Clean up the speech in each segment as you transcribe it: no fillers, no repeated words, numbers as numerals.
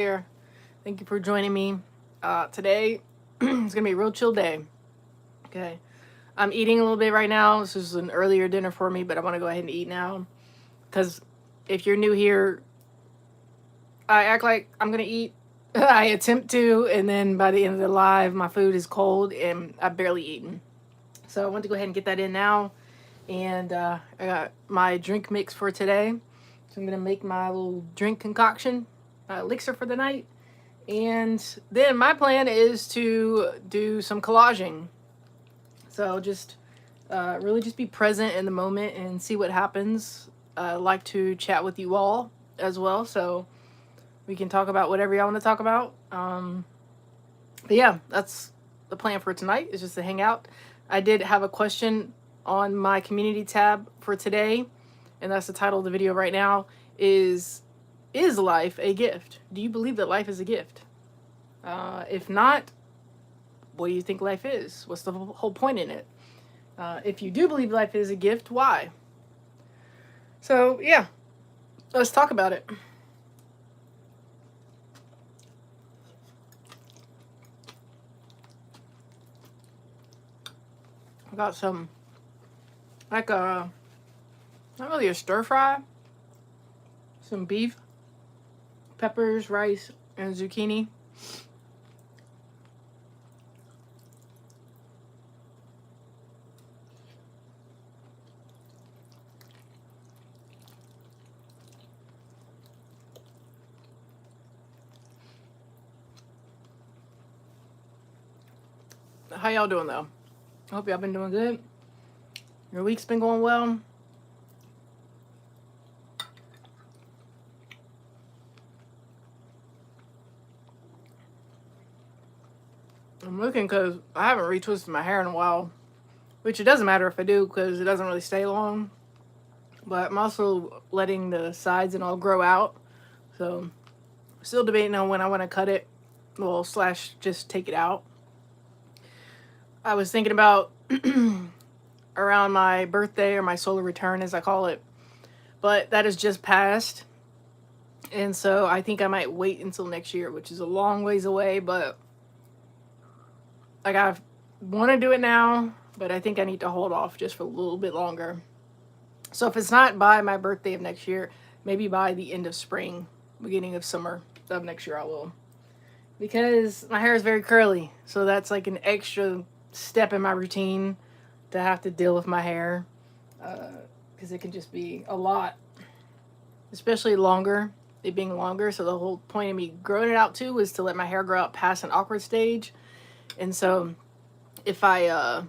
Here. Thank you for joining me. Today it's gonna be a real chill day. Okay. I'm eating a little bit right now. This is an earlier dinner for me, but I want to go ahead and eat now. Because if you're new here, I act like I'm gonna eat. I attempt to, and then by the end of the live, my food is cold and I've barely eaten. So I want to go ahead and get that in now. And I got my drink mix for today. So I'm gonna make my little drink concoction, elixir for the night. And then my plan is to do some collaging. So just really just be present in the moment and see what happens. I like to chat with you all as well. So we can talk about whatever y'all want to talk about. But yeah, that's the plan for tonight, is just to hang out. I did have a question on my community tab for today, and that's the title of the video right now, is life a gift? Do you believe that life is a gift? If not, what do you think life is? What's the whole point in it? If you do believe life is a gift, why? So yeah, let's talk about it. I got some, like not really a stir fry, some beef, peppers, rice, and zucchini. How y'all doing though? I hope y'all been doing good. Your week's been going well. I'm looking because I haven't retwisted my hair in a while, which it doesn't matter if I do because it doesn't really stay long. But I'm also letting the sides and all grow out. So still debating on when I want to cut it. Well, slash just take it out. I was thinking about around my birthday, or my solar return as I call it. But that has just passed. And so I think I might wait until next year, which is a long ways away, but like I want to do it now, but I think I need to hold off just for a little bit longer. So if it's not by my birthday of next year, maybe by the end of spring, beginning of summer of next year, I will. Because my hair is very curly, so that's like an extra step in my routine to have to deal with my hair. Because it can just be a lot, especially longer, it being longer. So the whole point of me growing it out too was to let my hair grow out past an awkward stage. And so if I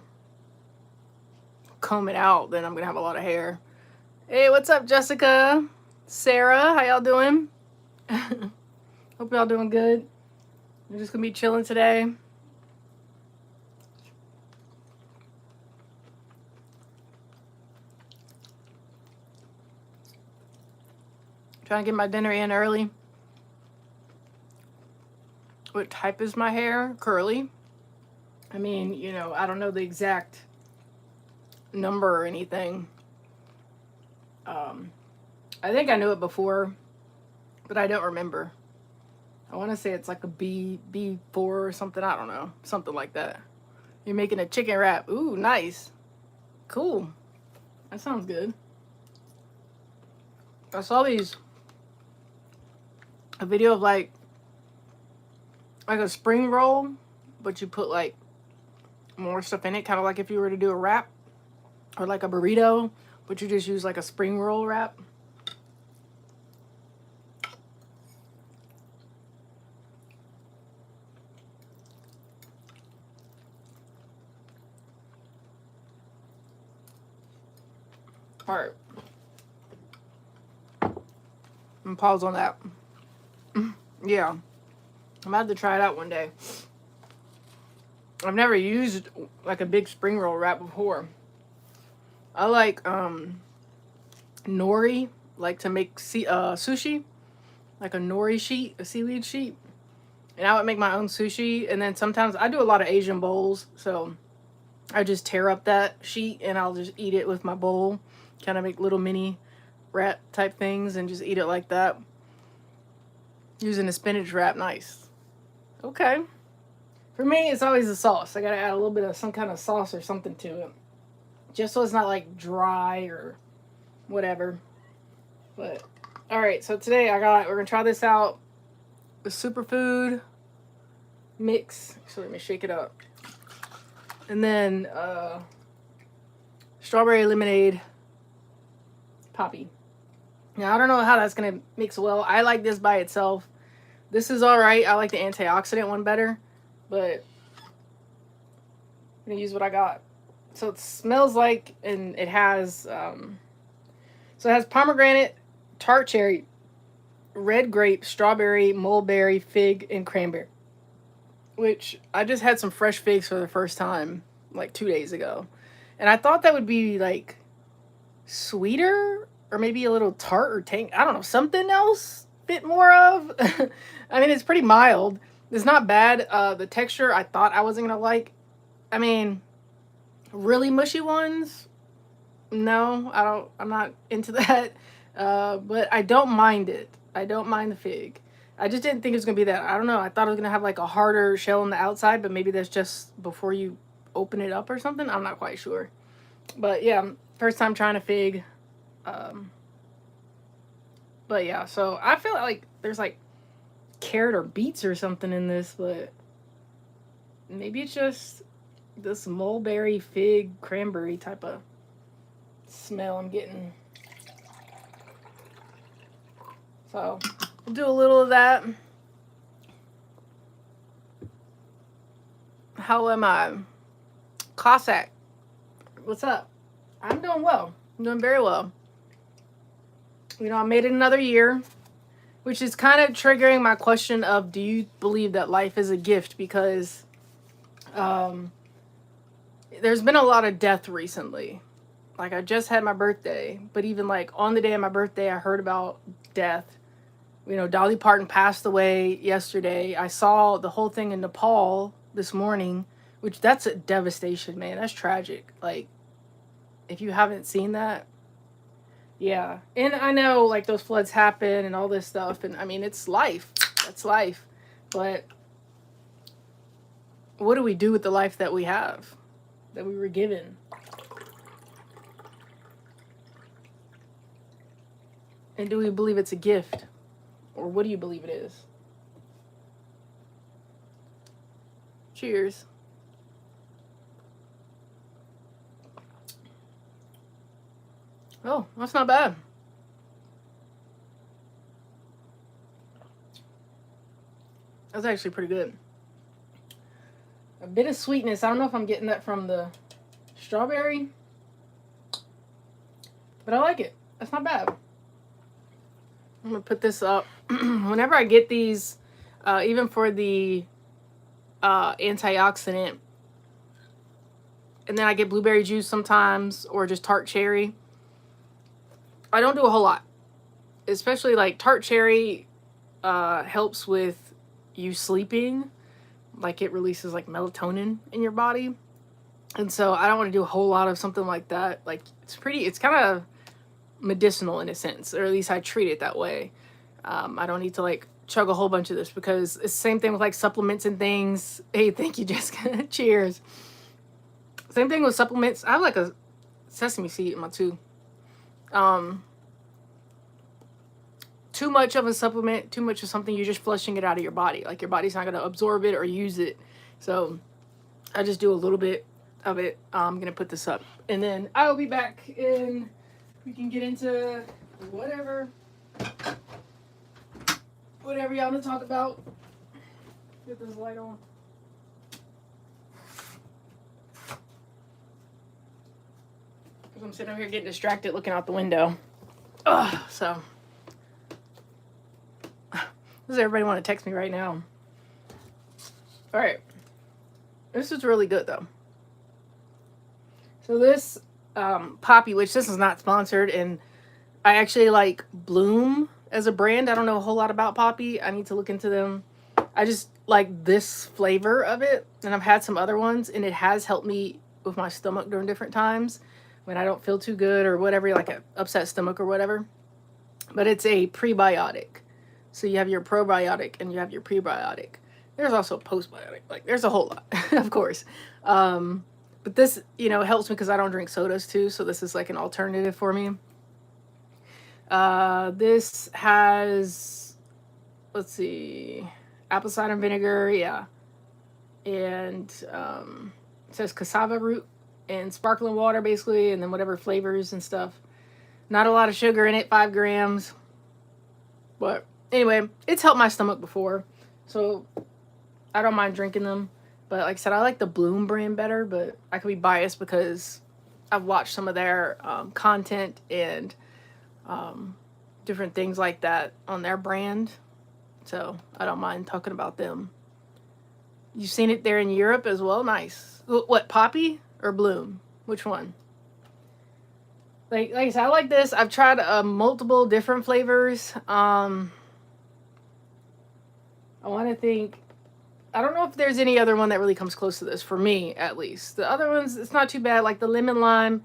comb it out, then I'm gonna have a lot of hair. Hey, what's up, Jessica? Sarah, how y'all doing? Hope y'all doing good. We're just gonna be chilling today. Trying to get my dinner in early. What type is my hair? Curly. I mean, you know, I don't know the exact number or anything. I think I knew it before, but I don't remember. I want to say it's like a B4 or something. I don't know. Something like that. You're making a chicken wrap. Ooh, nice. Cool. That sounds good. I saw a video of like a spring roll, but you put like more stuff in it, kind of like if you were to do a wrap or like a burrito, but you just use like a spring roll wrap. All right. And pause on that. Yeah. I'm gonna have to try it out one day. I've never used like a big spring roll wrap before. I like nori, like to make sushi, like a nori sheet, a seaweed sheet. And I would make my own sushi, and then sometimes I do a lot of Asian bowls, so I just tear up that sheet and I'll just eat it with my bowl, kind of make little mini wrap type things and just eat it like that. Using a spinach wrap, nice. Okay. For me, it's always the sauce. I gotta add a little bit of some kind of sauce or something to it. Just so it's not like dry or whatever. But, alright, so today we're gonna try this out. The superfood mix. So let me shake it up. And then, strawberry lemonade poppy. Now, I don't know how that's gonna mix well. I like this by itself. This is alright. I like the antioxidant one better. But I'm gonna use what I got. So it smells like, and it has, so it has pomegranate, tart cherry, red grape, strawberry, mulberry, fig, and cranberry. Which, I just had some fresh figs for the first time, like 2 days ago. And I thought that would be, like, sweeter, or maybe a little tart or tang. I don't know, something else bit more of. I mean, it's pretty mild. It's not bad. The texture I thought I wasn't gonna like. I mean, really mushy ones, no, I'm not into that. But I don't mind it. I don't mind the fig. I just didn't think it was gonna be that. I don't know. I thought it was gonna have like a harder shell on the outside, but maybe that's just before you open it up or something. I'm not quite sure. But yeah, first time trying a fig. But yeah, so I feel like there's like carrot or beets or something in this, but maybe it's just this mulberry, fig, cranberry type of smell I'm getting. So we'll do a little of that. How am I? Cossack, what's up? I'm doing well. I'm doing very well. You know, I made it another year, which is kind of triggering my question of, do you believe that life is a gift? Because there's been a lot of death recently. Like, I just had my birthday, but even like on the day of my birthday, I heard about death. You know, Dolly Parton passed away yesterday. I saw the whole thing in Nepal this morning, which that's a devastation, man. That's tragic. Like, if you haven't seen that, yeah. And I know, like, those floods happen and all this stuff, and I mean, it's life. That's life. But what do we do with the life that we have, that we were given? And do we believe it's a gift? Or what do you believe it is? Cheers. Oh, that's not bad. That's actually pretty good. A bit of sweetness. I don't know if I'm getting that from the strawberry, but I like it. That's not bad. I'm going to put this up. Whenever I get these, even for the antioxidant, and then I get blueberry juice sometimes, or just tart cherry, I don't do a whole lot. Especially like tart cherry helps with you sleeping. Like, it releases like melatonin in your body. And so I don't want to do a whole lot of something like that. Like, it's kind of medicinal in a sense, or at least I treat it that way. I don't need to like chug a whole bunch of this, because it's the same thing with like supplements and things. Hey, thank you, Jessica. Cheers. Same thing with supplements. I have like a sesame seed in my tooth. Too much of a supplement, too much of something, you're just flushing it out of your body. Like, your body's not going to absorb it or use it. So I just do a little bit of it. I'm going to put this up, and then I'll be back, and we can get into whatever y'all want to talk about. Get this light on. Because I'm sitting over here getting distracted looking out the window. So does everybody want to text me right now? All right. This is really good, though. So this Poppy, which this is not sponsored, and I actually like Bloom as a brand. I don't know a whole lot about Poppy. I need to look into them. I just like this flavor of it, and I've had some other ones, and it has helped me with my stomach during different times when I don't feel too good or whatever, like an upset stomach or whatever. But it's a prebiotic. So you have your probiotic and you have your prebiotic. There's also postbiotic. Like there's a whole lot, of course. But this, helps me because I don't drink sodas too. So this is like an alternative for me. This has, let's see, apple cider vinegar, yeah, and it says cassava root and sparkling water basically, and then whatever flavors and stuff. Not a lot of sugar in it, 5 grams. But anyway, it's helped my stomach before, so I don't mind drinking them. But like I said, I like the Bloom brand better, but I could be biased because I've watched some of their content and different things like that on their brand. So I don't mind talking about them. You've seen it there in Europe as well? Nice. What, Poppy or Bloom? Which one? Like I said, I like this. I've tried multiple different flavors. I want to think. I don't know if there's any other one that really comes close to this, for me at least. The other ones, it's not too bad. Like the lemon lime,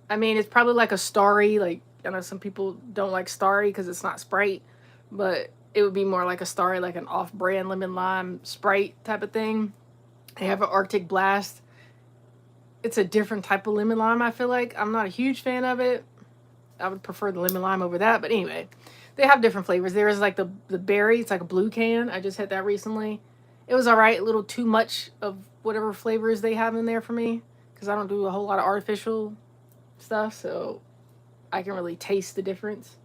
I mean, it's probably like a Starry. Like, I know some people don't like Starry because it's not Sprite, but it would be more like a Starry, like an off-brand lemon lime Sprite type of thing. They have an Arctic Blast. It's a different type of lemon lime, I feel like. I'm not a huge fan of it. I would prefer the lemon lime over that. But anyway, they have different flavors. There is like the berry. It's like a blue can. I just had that recently. It was all right. A little too much of whatever flavors they have in there for me because I don't do a whole lot of artificial stuff. So I can really taste the difference.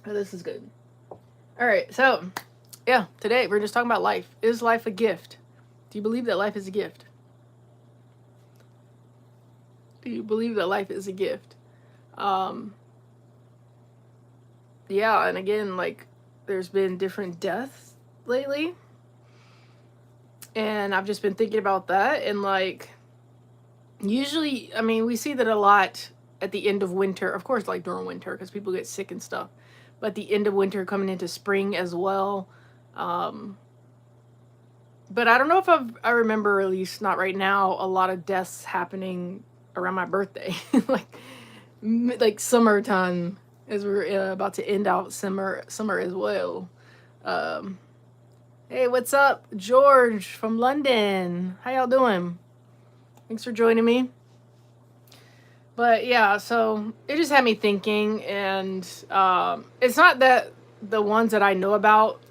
Oh, this is good. All right. So yeah, today we're just talking about life. Is life a gift? Do you believe that life is a gift? Do you believe that life is a gift? Yeah, and again, like, there's been different deaths lately. And I've just been thinking about that. And, like, usually, I mean, we see that a lot at the end of winter. Of course, like, during winter, because people get sick and stuff. But the end of winter coming into spring as well. But I don't know if I remember, at least not right now, a lot of deaths happening around my birthday. like summertime, as we're about to end out summer as well. Hey, what's up, George from London? How y'all doing? Thanks for joining me. But yeah, so it just had me thinking, and it's not that the ones that I know about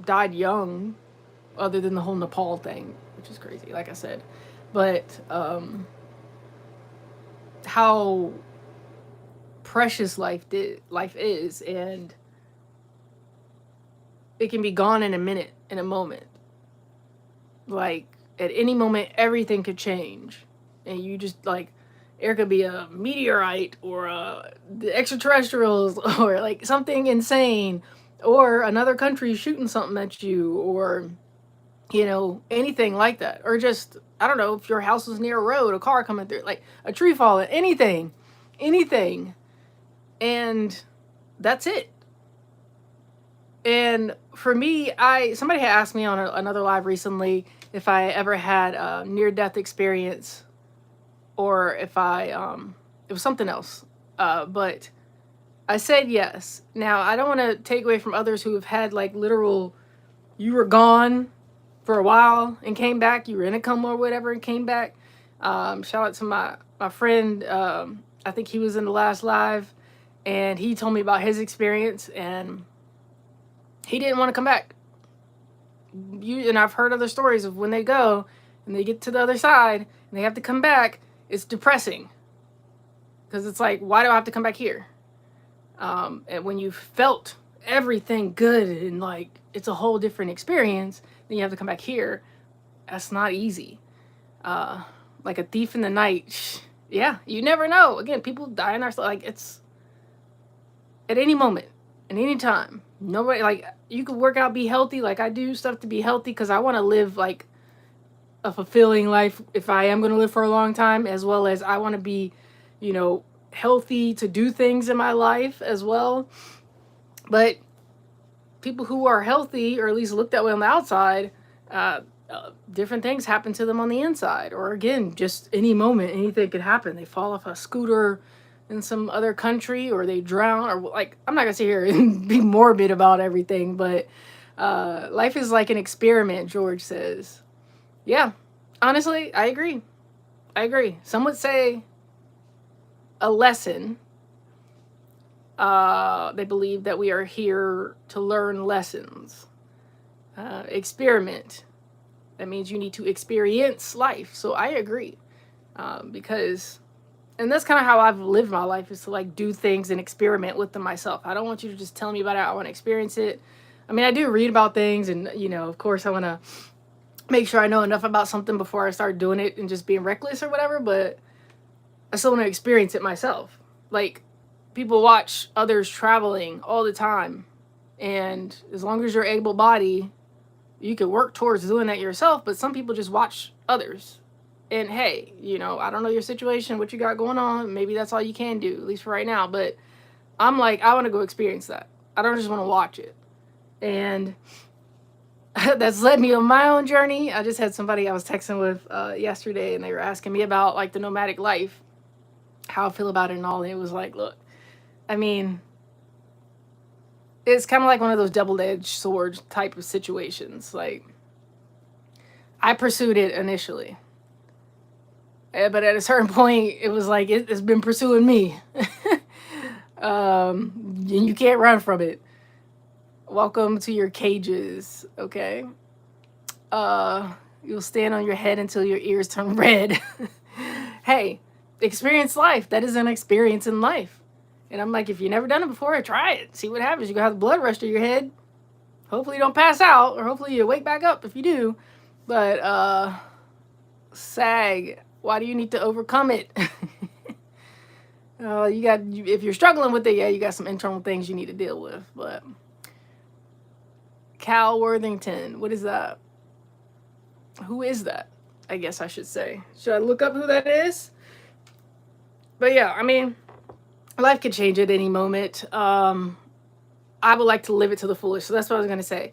died young, other than the whole Nepal thing, which is crazy, like I said. But how precious life is, and it can be gone in a minute, in a moment. Like at any moment, everything could change, and you just like there could be a meteorite or the extraterrestrials or like something insane, or another country shooting something at you, or anything like that, or just I don't know, if your house was near a road, a car coming through, like a tree falling, anything, and that's it. And for me, somebody had asked me on another live recently if I ever had a near-death experience, or if it was something else. But I said yes. Now, I don't want to take away from others who have had like literal, you were gone for a while and came back. You were in a coma or whatever and came back. Shout out to my friend. I think he was in the last live, and he told me about his experience, and he didn't want to come back. And I've heard other stories of when they go and they get to the other side and they have to come back. It's depressing because it's like, why do I have to come back here? And when you felt everything good and like it's a whole different experience, then you have to come back here. That's not easy. Like a thief in the night. Yeah, you never know. Again, people die in our like it's at any moment, at any time. Nobody, like, you could work out, be healthy. Like I do stuff to be healthy because I want to live like a fulfilling life if I am going to live for a long time, as well as I want to be, healthy to do things in my life as well. But people who are healthy, or at least look that way on the outside, different things happen to them on the inside. Or again, just any moment, anything could happen. They fall off a scooter, in some other country, or they drown, or like, I'm not gonna sit here and be morbid about everything, but life is like an experiment, George says. Yeah, honestly, I agree. I agree. Some would say a lesson. They believe that we are here to learn lessons. Experiment. That means you need to experience life. So I agree. Because, and that's kind of how I've lived my life, is to like do things and experiment with them myself. I don't want you to just tell me about it. I want to experience it. I mean, I do read about things, and, you know, of course I want to make sure I know enough about something before I start doing it and just being reckless or whatever, but I still want to experience it myself. Like, people watch others traveling all the time, and as long as you're able-bodied, you can work towards doing that yourself, but some people just watch others. And hey, you know, I don't know your situation, what you got going on. Maybe that's all you can do, at least for right now. But I'm like, I want to go experience that. I don't just want to watch it. And that's led me on my own journey. I just had somebody I was texting with yesterday, and they were asking me about like the nomadic life, how I feel about it and all. And it was like, look, I mean, it's kind of like one of those double-edged sword type of situations. Like, I pursued it initially, but at a certain point, it was like it's been pursuing me. And you can't run from it. Welcome to your cages, okay? You'll stand on your head until your ears turn red. Hey, experience life. That is an experience in life. And I'm like, if you've never done it before, try it. See what happens. You're going to have the blood rush to your head. Hopefully you don't pass out, or hopefully you wake back up if you do. But, SAG, why do you need to overcome it? If you're struggling with it, yeah, you got some internal things you need to deal with. But Cal Worthington, what is that? Who is that? I guess I should say. Should I look up who that is? But yeah, I mean, life could change at any moment. I would like to live it to the fullest. So that's what I was going to say.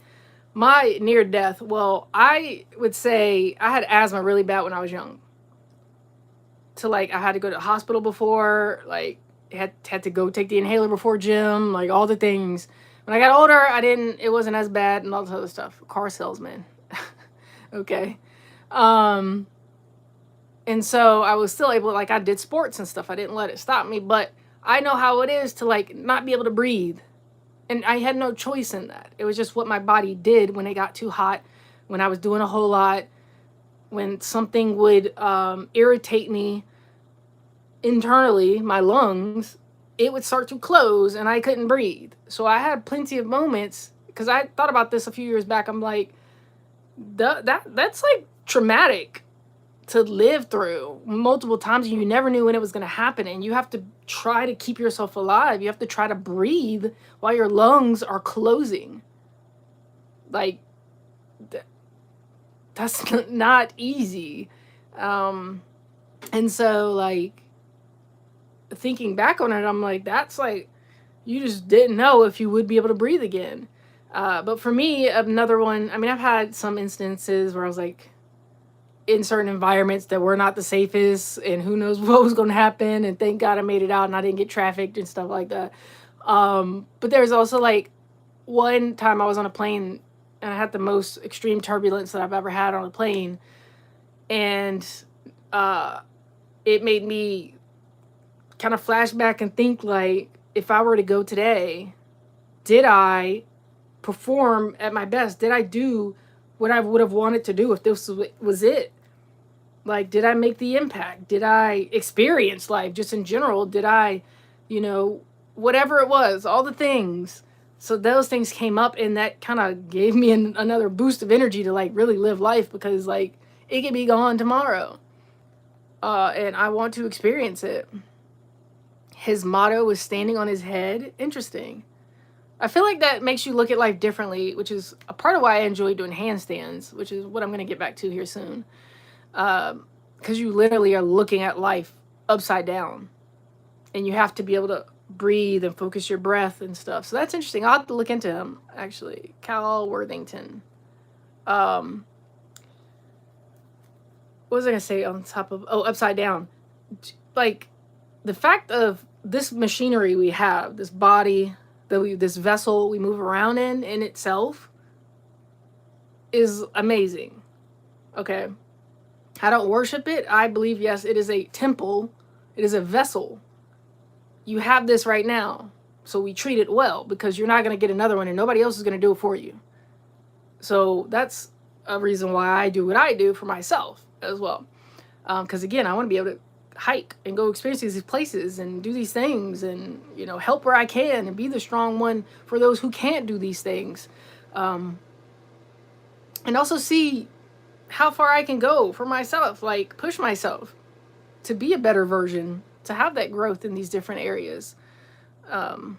My near death, well, I would say I had asthma really bad when I was young. To like, I had to go to the hospital before, like, had to go take the inhaler before gym, like all the things. When I got older, it wasn't as bad and all this other stuff. Car salesman. Okay. And so I was still able, like, I did sports and stuff. I didn't let it stop me, but I know how it is to like not be able to breathe. And I had no choice in that. It was just what my body did when it got too hot, when I was doing a whole lot, when something would irritate me internally, my lungs, it would start to close and I couldn't breathe. So I had plenty of moments, because I thought about this a few years back. I'm like, that's like traumatic to live through multiple times, and you never knew when it was going to happen, and you have to try to keep yourself alive. You have to try to breathe while your lungs are closing. Like, that's not easy. And so, like, thinking back on it, I'm like, that's like, you just didn't know if you would be able to breathe again. But for me, another one, I mean, I've had some instances where I was like in certain environments that were not the safest, and who knows what was going to happen. And thank God I made it out and I didn't get trafficked and stuff like that. But there's also like one time I was on a plane and I had the most extreme turbulence that I've ever had on a plane. And it made me kind of flash back and think, like, if I were to go today, did I perform at my best? Did I do what I would have wanted to do if this was it? Like, did I make the impact? Did I experience life just in general? Did I, whatever it was, all the things. So those things came up, and that kind of gave me another boost of energy to like really live life, because like it could be gone tomorrow. And I want to experience it. His motto was standing on his head. Interesting. I feel like that makes you look at life differently, which is a part of why I enjoy doing handstands, which is what I'm going to get back to here soon. Because you literally are looking at life upside down, and you have to be able to breathe and focus your breath and stuff. So that's interesting. I'll have to look into him, actually. Cal Worthington. What was I going to say on top of, upside down? Like, the fact of this machinery we have, this body this vessel we move around in itself is amazing. Okay. I don't worship it. I believe, yes, it is a temple. It is a vessel. You have this right now. So we treat it well, because you're not going to get another one and nobody else is going to do it for you. So that's a reason why I do what I do for myself as well. Because again, I want to be able to hike and go experience these places and do these things and, you know, help where I can and be the strong one for those who can't do these things. And also see how far I can go for myself, like push myself to be a better version, to have that growth in these different areas. Call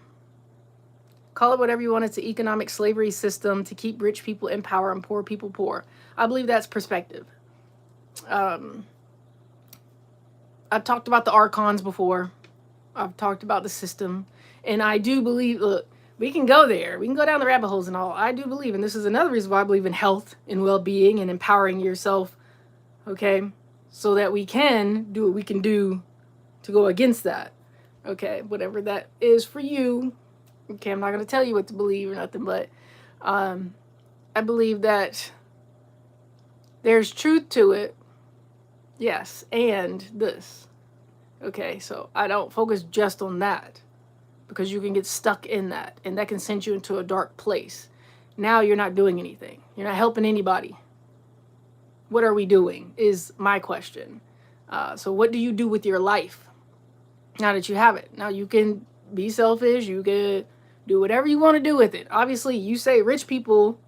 it whatever you want. It's an economic slavery system to keep rich people in power and poor people poor. I believe that's perspective. I've talked about the archons before. I've talked about the system. And I do believe, look, we can go there. We can go down the rabbit holes and all. I do believe, and this is another reason why I believe in health and well-being and empowering yourself, okay? So that we can do what we can do to go against that, okay? Whatever that is for you, okay? I'm not going to tell you what to believe or nothing, but I believe that there's truth to it, yes, and this, okay? So I don't focus just on that, because you can get stuck in that, and that can send you into a dark place. Now you're not doing anything. You're not helping anybody. What are we doing is my question. So what do you do with your life now that you have it? Now you can be selfish. You can do whatever you want to do with it. Obviously, you say rich people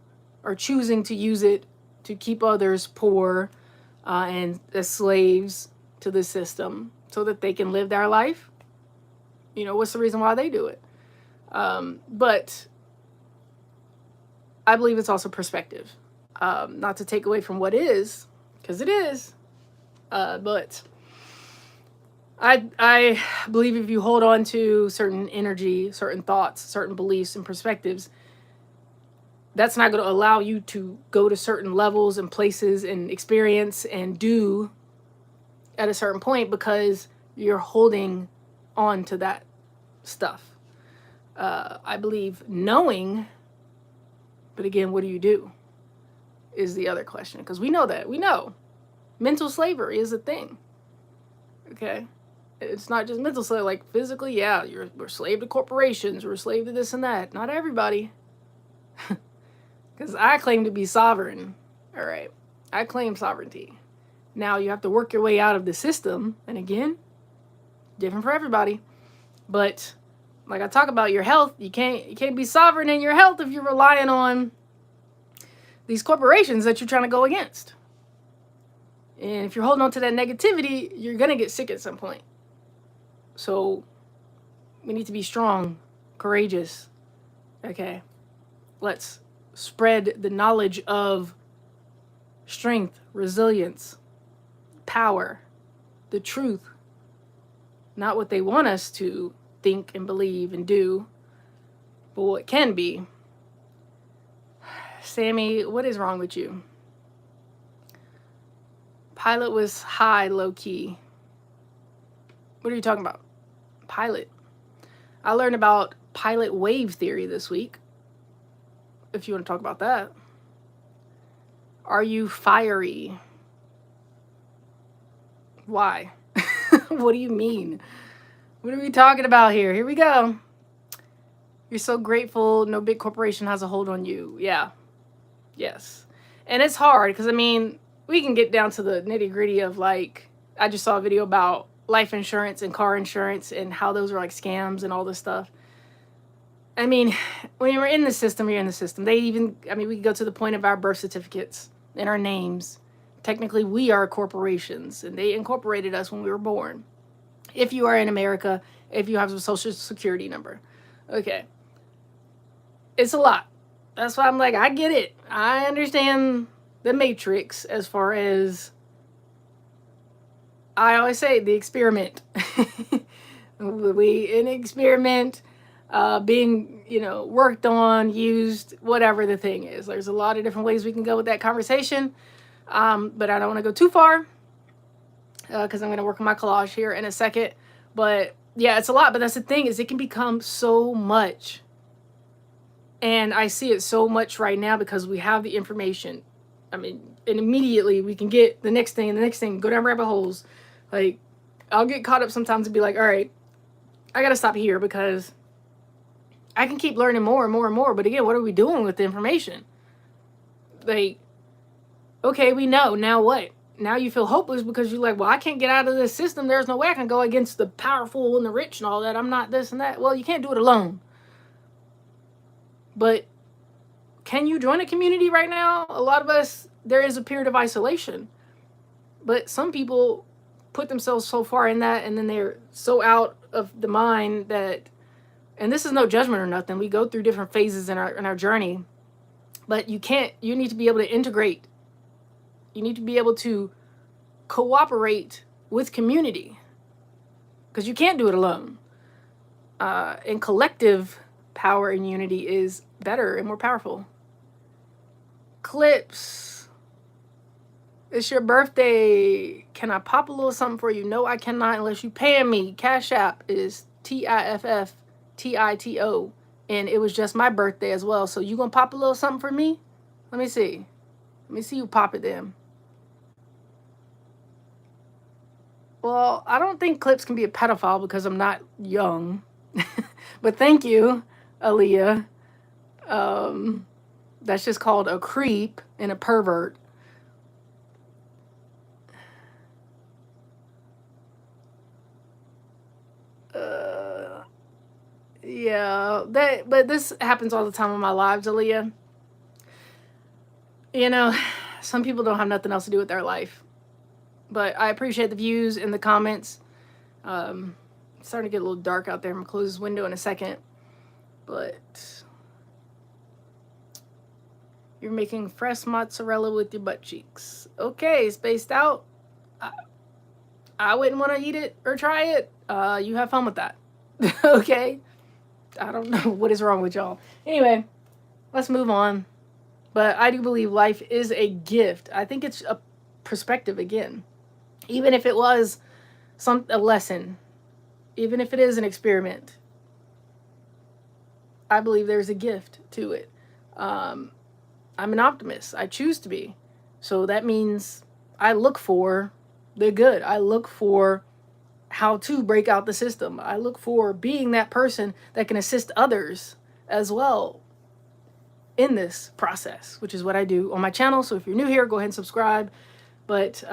are choosing to use it to keep others poor and as slaves to the system so that they can live their life. You know, what's the reason why they do it? But I believe it's also perspective. Not to take away from what is, because it is. But I believe if you hold on to certain energy, certain thoughts, certain beliefs and perspectives, that's not going to allow you to go to certain levels and places and experience and do at a certain point, because you're holding on to that stuff. I believe knowing, but again, what do you do is the other question, because we know that. We know mental slavery is a thing. Okay? It's not just mental slavery, like physically, yeah, we're slave to corporations, we're slave to this and that. Not everybody. Because I claim to be sovereign. All right. I claim sovereignty. Now you have to work your way out of the system. And again, different for everybody. But like I talk about your health, you can't be sovereign in your health if you're relying on these corporations that you're trying to go against. And if you're holding on to that negativity, you're going to get sick at some point. So we need to be strong, courageous. Okay. Let's spread the knowledge of strength, resilience, power, the truth. Not what they want us to think and believe and do, but what can be. Sammy, what is wrong with you? Pilot was high, low key. What are you talking about? Pilot. I learned about pilot wave theory this week, if you want to talk about that. Are you fiery? Why? What do you mean? What are we talking about here? Here we go. You're so grateful no big corporation has a hold on you. Yeah. Yes. And it's hard because, I mean, we can get down to the nitty gritty of, like, I just saw a video about life insurance and car insurance and how those are like scams and all this stuff. I mean, when you're in the system, you're in the system. We can go to the point of our birth certificates and our names. Technically, we are corporations, and they incorporated us when we were born. If you are in America, if you have a social security number. Okay. It's a lot. That's why I'm like, I get it. I understand the matrix as far as, I always say, the experiment. An experiment being, worked on, used, whatever the thing is. There's a lot of different ways we can go with that conversation. But I don't want to go too far because I'm going to work on my collage here in a second. But Yeah, it's a lot, but that's the thing, is it can become so much. And I see it so much right now because we have the information. I mean, and immediately we can get the next thing and the next thing, go down rabbit holes. Like, I'll get caught up sometimes and be like, all right, I got to stop here because I can keep learning more and more and more. But again, what are we doing with the information? Like, okay, we know. Now what? Now you feel hopeless because you're like, well, I can't get out of this system. There's no way I can go against the powerful and the rich and all that. I'm not this and that. Well, you can't do it alone. But can you join a community right now? A lot of us, there is a period of isolation. But some people put themselves so far in that, and then they're so out of the mind that, and this is no judgment or nothing. We go through different phases in our journey. But you need to be able to integrate. You need to be able to cooperate with community. Because you can't do it alone. And collective power and unity is better and more powerful. Clips. It's your birthday. Can I pop a little something for you? No, I cannot unless you pay me. Cash App is TIFFTITO. And it was just my birthday as well. So you gonna pop a little something for me? Let me see. Let me see you pop it then. Well, I don't think Clips can be a pedophile because I'm not young. But thank you, Aaliyah. That's just called a creep and a pervert. Yeah, but this happens all the time in my lives, Aaliyah. You know, some people don't have nothing else to do with their life. But I appreciate the views and the comments. It's starting to get a little dark out there. I'm going to close this window in a second. But you're making fresh mozzarella with your butt cheeks. Okay, spaced out. I wouldn't want to eat it or try it. You have fun with that. Okay? I don't know what is wrong with y'all. Anyway, let's move on. But I do believe life is a gift. I think it's a perspective again. Even if it was a lesson, even if it is an experiment, I believe there's a gift to it. I'm an optimist. I choose to be. So that means I look for the good. I look for how to break out the system. I look for being that person that can assist others as well in this process, which is what I do on my channel. So if you're new here, go ahead and subscribe. But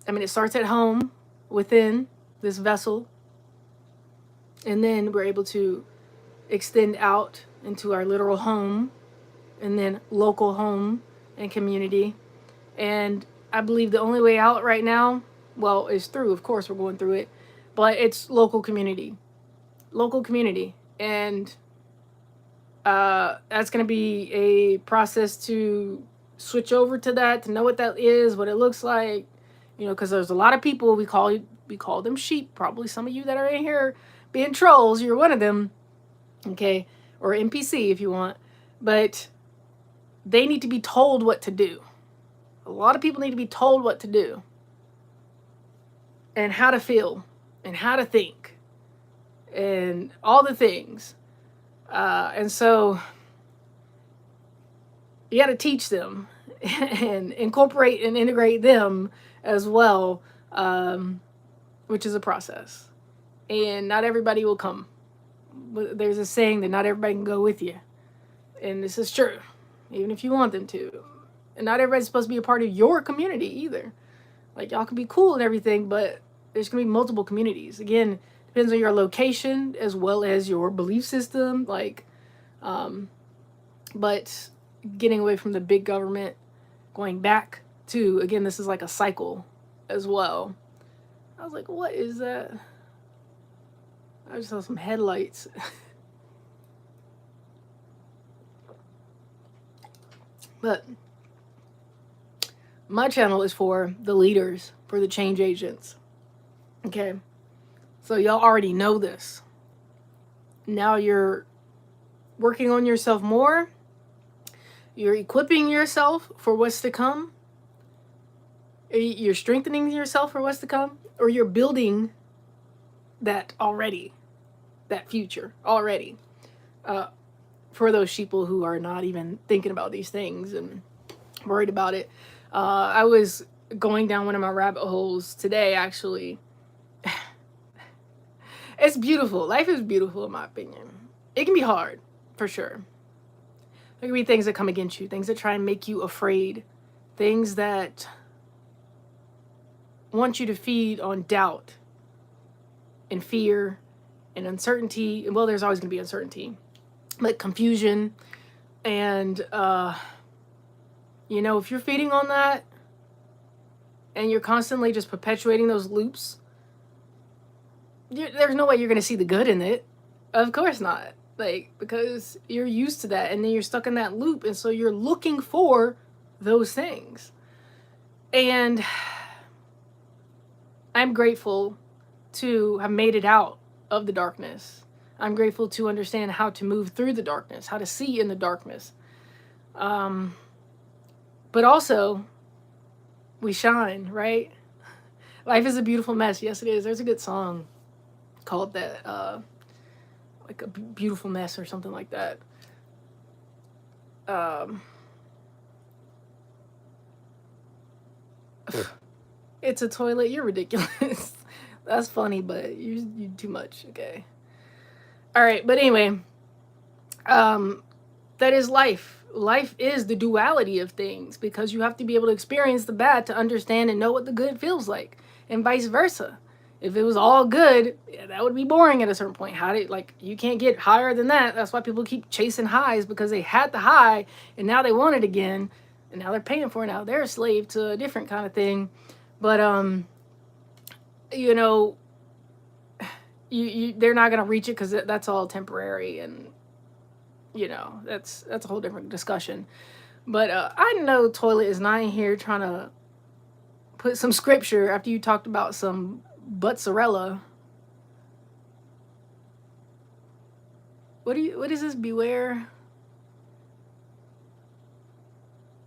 it starts at home within this vessel. And then we're able to extend out into our literal home and then local home and community. And I believe the only way out right now, well, is through, of course, we're going through it, but it's local community. Local community. And that's going to be a process to switch over to that, to know what that is, what it looks like, because there's a lot of people, we call them sheep. Probably some of you that are in here being trolls, you're one of them, okay, or NPC if you want, but they need to be told what to do. A lot of people need to be told what to do and how to feel and how to think and all the things. And so you got to teach them and incorporate and integrate them as well, which is a process. And not everybody will come. There's a saying that not everybody can go with you. And this is true, even if you want them to. And not everybody's supposed to be a part of your community either. Like, y'all can be cool and everything, but there's going to be multiple communities. Again, depends on your location as well as your belief system. But getting away from the big government, going back to, again, this is like a cycle as well. I was like, what is that? I just saw some headlights. But my channel is for the leaders, for the change agents. Okay. So y'all already know this. Now you're working on yourself more. You're equipping yourself for what's to come. You're strengthening yourself for what's to come. Or you're building that already, that future already, for those sheeple who are not even thinking about these things and worried about it. I was going down one of my rabbit holes today, actually. It's beautiful. Life is beautiful, in my opinion. It can be hard, for sure. There can be things that come against you, things that try and make you afraid, things that want you to feed on doubt and fear and uncertainty. Well, there's always going to be uncertainty, but confusion. And, if you're feeding on that and you're constantly just perpetuating those loops, there's no way you're going to see the good in it. Of course not. Because you're used to that, and then you're stuck in that loop, and so you're looking for those things. And I'm grateful to have made it out of the darkness. I'm grateful to understand how to move through the darkness, how to see in the darkness. But also, we shine, right? Life is a beautiful mess. Yes, it is. There's a good song called that, like a beautiful mess or something like that. It's a toilet. You're ridiculous. That's funny, but you too much. Okay. All right. But anyway, that is life. Life is the duality of things, because you have to be able to experience the bad to understand and know what the good feels like, and vice versa. If it was all good, that would be boring at a certain point. You can't get higher than that. That's why people keep chasing highs, because they had the high and now they want it again, and now they're paying for it. Now they're a slave to a different kind of thing. But they're not gonna reach it, because that's all temporary, and that's a whole different discussion. But I know Toilet is not in here trying to put some scripture after you talked about some butzarella. What is this? Beware.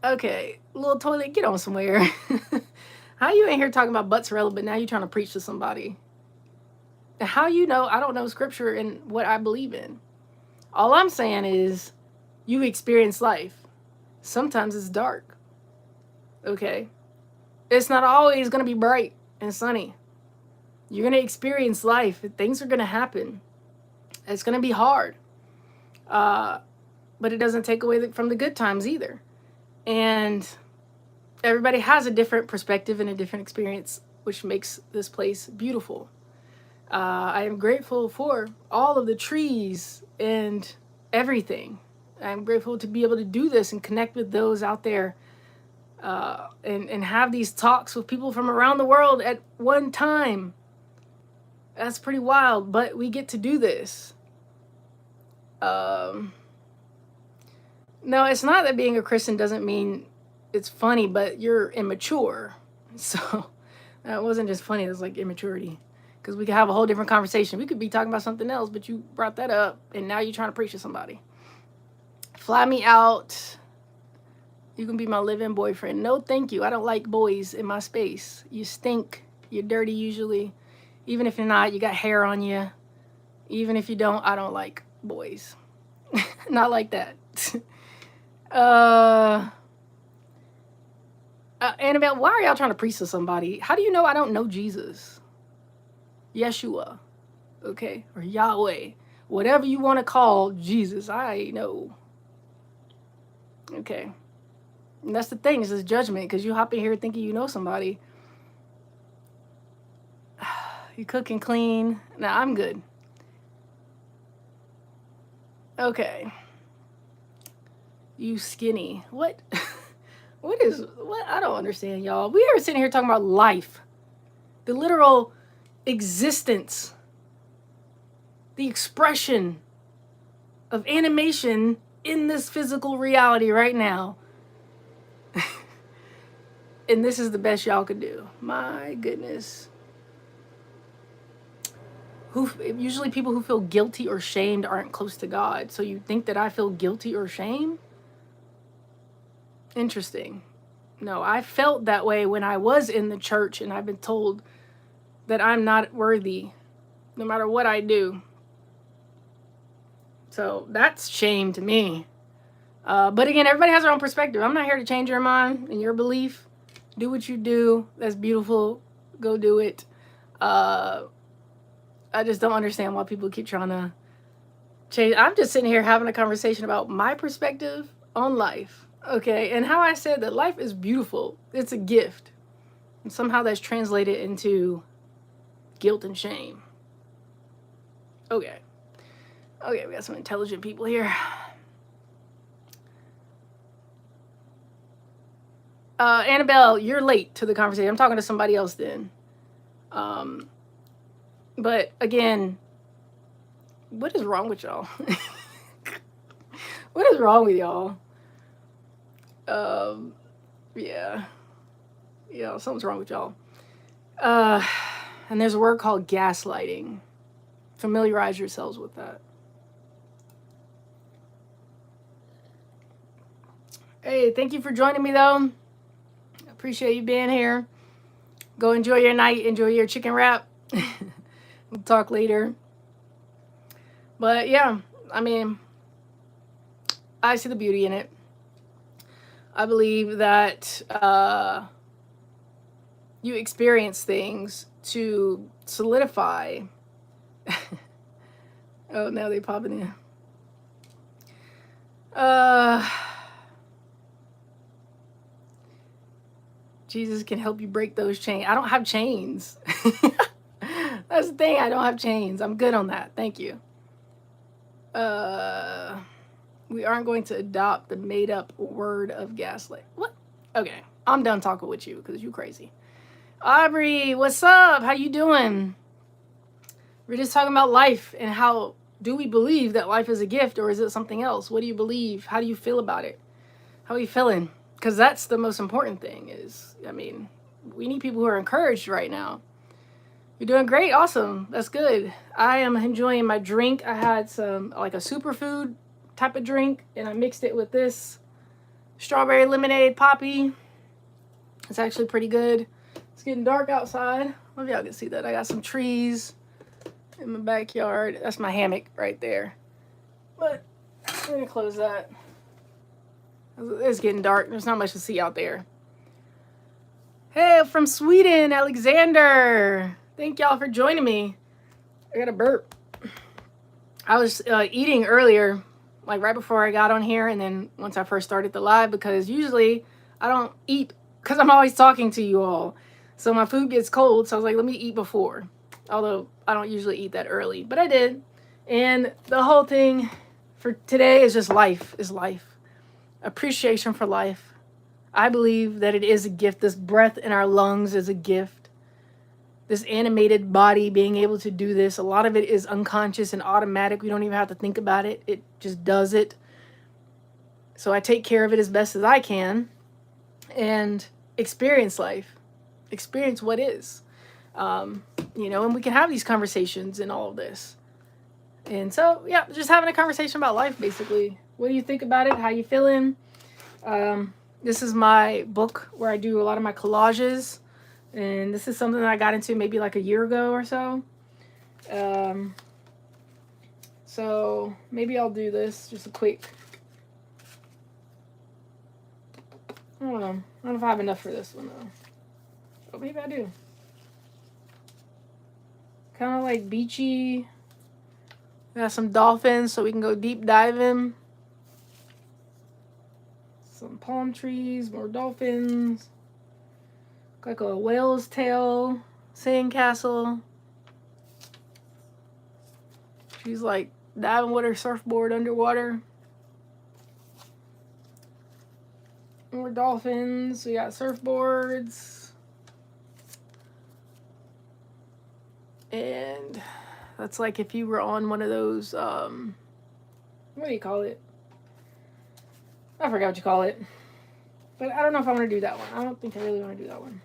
Okay, little Toilet, get on somewhere. How you in here talking about butzarella, but now you're trying to preach to somebody? And how I don't know scripture and what I believe in. All I'm saying is, you experience life. Sometimes it's dark. Okay? It's not always going to be bright and sunny. You're going to experience life. Things are going to happen. It's going to be hard. But it doesn't take away from the good times either. And everybody has a different perspective and a different experience, which makes this place beautiful. I am grateful for all of the trees and everything. I'm grateful to be able to do this and connect with those out there, and have these talks with people from around the world at one time. That's pretty wild, but we get to do this. No, it's not that being a Christian doesn't mean it's funny, but you're immature. So that wasn't just funny, it was like immaturity. Because we could have a whole different conversation. We could be talking about something else, but you brought that up, and now you're trying to preach to somebody. Fly me out. You can be my live-in boyfriend. No, thank you. I don't like boys in my space. You stink. You're dirty usually. Even if you're not, you got hair on you. Even if you don't, I don't like boys. Not like that. Annabelle, why are y'all trying to preach to somebody? How do you know I don't know Jesus? Yeshua, okay, or Yahweh, whatever you want to call Jesus, I know. Okay, and that's the thing, is this judgment, because you hop in here thinking you know somebody. You cook and clean. Nah, I'm good. Okay. You skinny. What? What? I don't understand, y'all. We are sitting here talking about life. The literal existence. The expression of animation in this physical reality right now. And this is the best y'all could do. My goodness. Usually people who feel guilty or shamed aren't close to God. So you think that I feel guilty or shame? Interesting. No, I felt that way when I was in the church, and I've been told that I'm not worthy, no matter what I do. So that's shame to me. But again, everybody has their own perspective. I'm not here to change your mind and your belief. Do what you do. That's beautiful. Go do it. I just don't understand why people keep trying to change. I'm just sitting here having a conversation about my perspective on life. Okay. And how I said that life is beautiful. It's a gift. And somehow that's translated into guilt and shame. Okay. Okay, we got some intelligent people here. Annabelle, you're late to the conversation. I'm talking to somebody else then. But again, what is wrong with y'all? What is wrong with y'all? Yeah, something's wrong with y'all. And there's a word called gaslighting. Familiarize yourselves with that. Hey, thank you for joining me, though. Appreciate you being here. Go enjoy your night. Enjoy your chicken wrap. We'll talk later. But yeah, I mean, I see the beauty in it. I believe that you experience things to solidify. Oh, now they popping in. Jesus can help you break those chains. I don't have chains. That's the thing. I don't have chains. I'm good on that. Thank you. We aren't going to adopt the made-up word of gaslight. What? Okay. I'm done talking with you because you crazy. Aubrey, what's up? How you doing? We're just talking about life and how do we believe that life is a gift or is it something else? What do you believe? How do you feel about it? How are you feeling? Because that's the most important thing is, I mean, we need people who are encouraged right now. You're doing great. Awesome. That's good. I am enjoying my drink. I had some, like a superfood type of drink, and I mixed it with this strawberry lemonade poppy. It's actually pretty good. It's getting dark outside. Maybe y'all can see that. I got some trees in my backyard. That's my hammock right there. But I'm going to close that. It's getting dark. There's not much to see out there. Hey, from Sweden, Alexander. Thank y'all for joining me. I got a burp. I was eating earlier, like right before I got on here, and then once I first started the live, because usually I don't eat because I'm always talking to you all. So my food gets cold, so I was like, let me eat before. Although I don't usually eat that early, but I did. And the whole thing for today is just life is life. Appreciation for life. I believe that it is a gift. This breath in our lungs is a gift. This animated body being able to do this, a lot of it is unconscious and automatic. We don't even have to think about it. It just does it. So I take care of it as best as I can and experience life. Experience what is. And we can have these conversations and all of this. And so, yeah, just having a conversation about life, basically. What do you think about it? How you feeling? This is my book where I do a lot of my collages. And this is something that I got into maybe like a year ago or so. So maybe I'll do this. Just a quick. I don't know. I don't know if I have enough for this one, though. Oh, maybe I do. Kind of like beachy. We got some dolphins so we can go deep diving. Some palm trees, more dolphins. Like a whale's tail, sandcastle. She's like diving with her surfboard underwater. More dolphins. We got surfboards. And that's like if you were on one of those, what do you call it? I forgot what you call it. But I don't know if I want to do that one. I don't think I really want to do that one.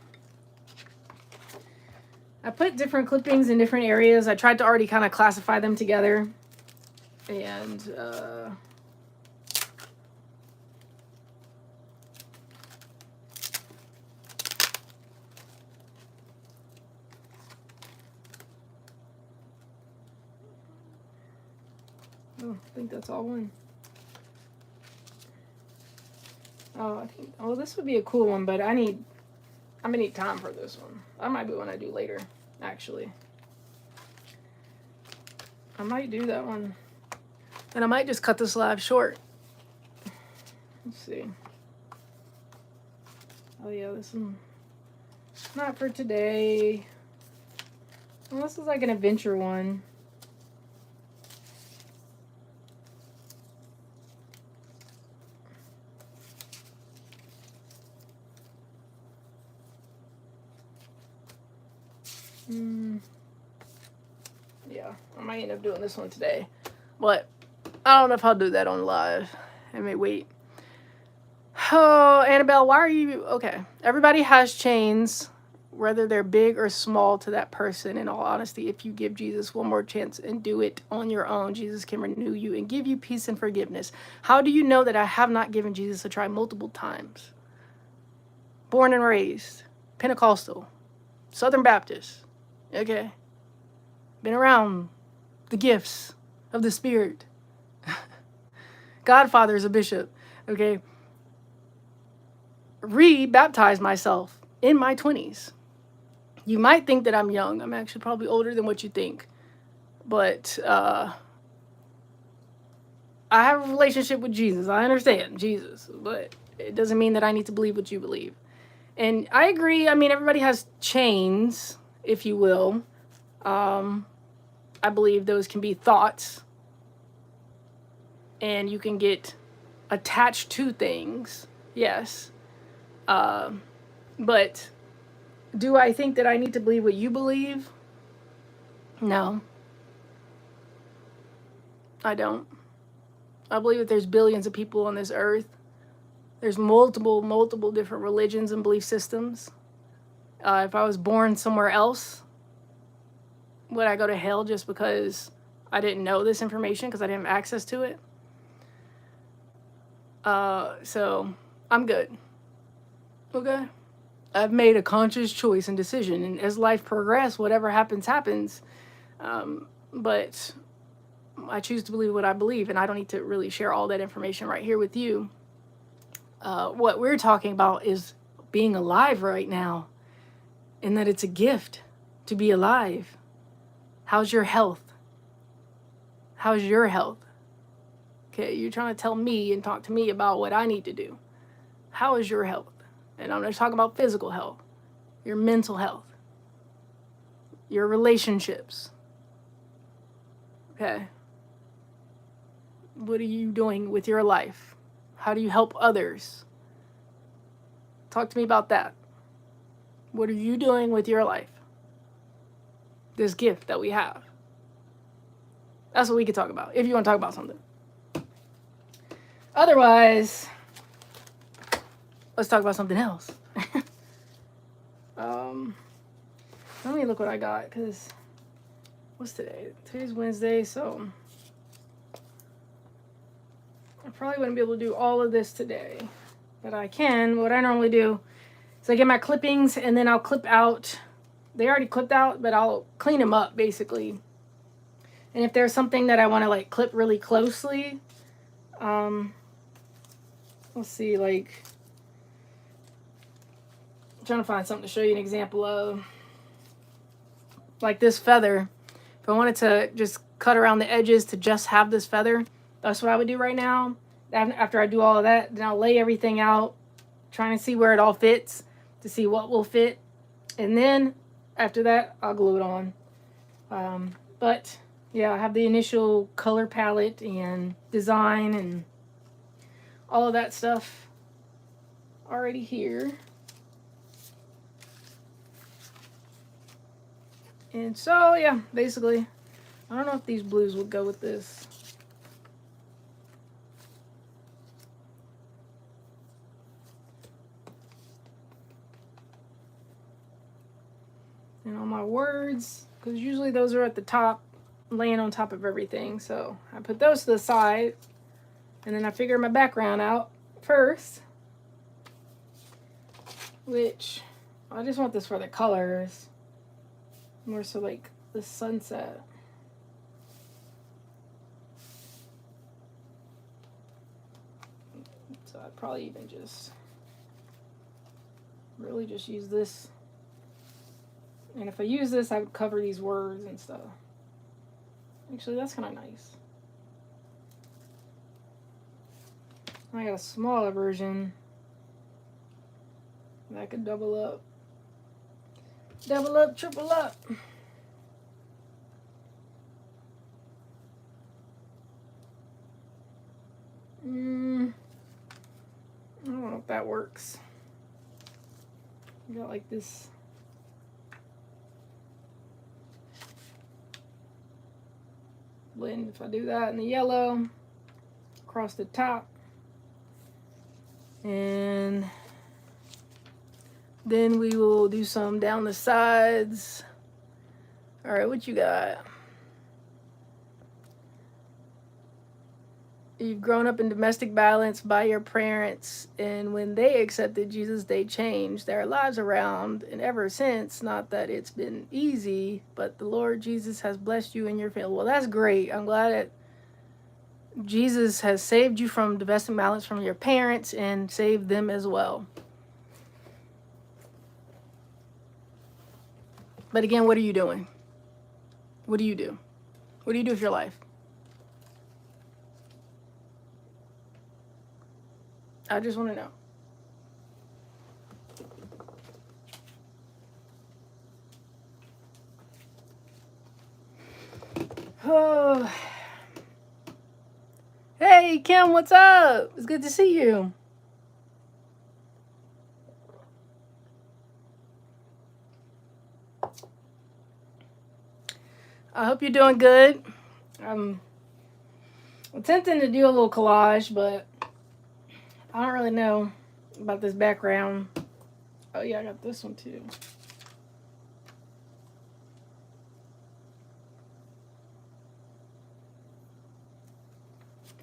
I put different clippings in different areas. I tried to already kind of classify them together. And, think that's all one. Oh, this would be a cool one, but I'm gonna need time for this one. That might be one I do later, actually. I might do that one. And I might just cut this live short. Let's see. Oh yeah, this one. Not for today. Well, this is like an adventure one. Yeah, I might end up doing this one today. But I don't know if I'll do that on live. I may wait. Oh, Annabelle, why are you... Okay. Everybody has chains, whether they're big or small to that person. In all honesty, if you give Jesus one more chance and do it on your own, Jesus can renew you and give you peace and forgiveness. How do you know that I have not given Jesus a try multiple times? Born and raised, Pentecostal, Southern Baptist, okay? Been around the gifts of the Spirit. Godfather is a bishop, okay? Re-baptized myself in my 20s. You might think that I'm young. I'm actually probably older than what you think. But I have a relationship with Jesus. I understand Jesus. But it doesn't mean that I need to believe what you believe. And I agree. I mean, everybody has chains, if you will. I believe those can be thoughts. And you can get attached to things. Yes. But do I think that I need to believe what you believe? No. I don't. I believe that there's billions of people on this earth. There's multiple different religions and belief systems. If I was born somewhere else, would I go to hell just because I didn't know this information, because I didn't have access to it? So I'm good. Okay? I've made a conscious choice and decision, and as life progresses, whatever happens, happens. But I choose to believe what I believe, and I don't need to really share all that information right here with you. What we're talking about is being alive right now, and that it's a gift to be alive. How's your health? How's your health? Okay, you're trying to tell me and talk to me about what I need to do. How is your health? And I'm going to talk about physical health, your mental health, your relationships. Okay. What are you doing with your life? How do you help others? Talk to me about that. What are you doing with your life? This gift that we have. That's what we could talk about, if you want to talk about something. Otherwise, let's talk about something else. Let me look what I got, because what's today? Today's Wednesday, so I probably wouldn't be able to do all of this today. But I can. What I normally do is I get my clippings, and then I'll clip out. They already clipped out, but I'll clean them up, basically. And if there's something that I want to, like, clip really closely, let's see, like, I'm trying to find something to show you an example of. Like this feather. If I wanted to just cut around the edges to just have this feather, that's what I would do right now. After I do all of that, then I'll lay everything out, trying to see where it all fits, to see what will fit. And then, after that, I'll glue it on. But, yeah, I have the initial color palette and design and all of that stuff already here. And so, yeah, basically, I don't know if these blues would go with this. And all my words, because usually those are at the top, laying on top of everything. So I put those to the side, and then I figure my background out first, which I just want this for the colors. More so like the sunset. So I'd probably even just really just use this. And if I use this, I would cover these words and stuff. Actually, that's kind of nice. I got a smaller version that could double up. Double up, triple up. I don't know if that works. I got like this. Blend, if I do that in the yellow, across the top. And then we will do some down the sides. All right, what you got? You've grown up in domestic violence by your parents, and when they accepted Jesus, they changed their lives around. And ever since, not that it's been easy, but the Lord Jesus has blessed you and your family. Well, that's great. I'm glad that Jesus has saved you from domestic violence from your parents and saved them as well. But again, what are you doing? What do you do? What do you do with your life? I just want to know. Oh. Hey, Kim, what's up? It's good to see you. I hope you're doing good. I'm attempting to do a little collage, but I don't really know about this background. Oh yeah, I got this one too.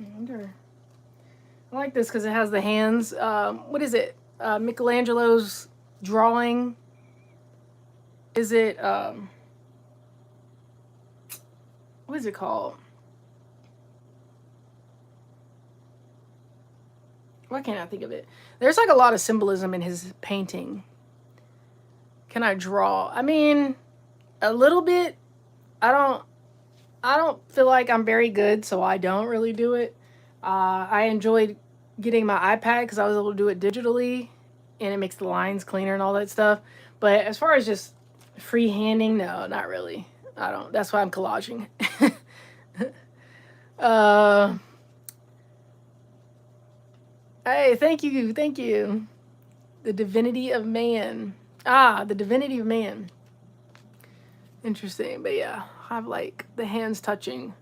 I wonder. I like this because it has the hands. What is it? Michelangelo's drawing. Is it? What is it called? Why can't I think of it? There's like a lot of symbolism in his painting. Can I draw? I mean, a little bit. I don't feel like I'm very good, so I don't really do it. I enjoyed getting my iPad because I was able to do it digitally, and it makes the lines cleaner and all that stuff. But as far as just freehanding, no, not really. I don't. That's why I'm collaging. Hey, thank you, thank you. The divinity of man. The divinity of man. Interesting, but yeah, I have like the hands touching.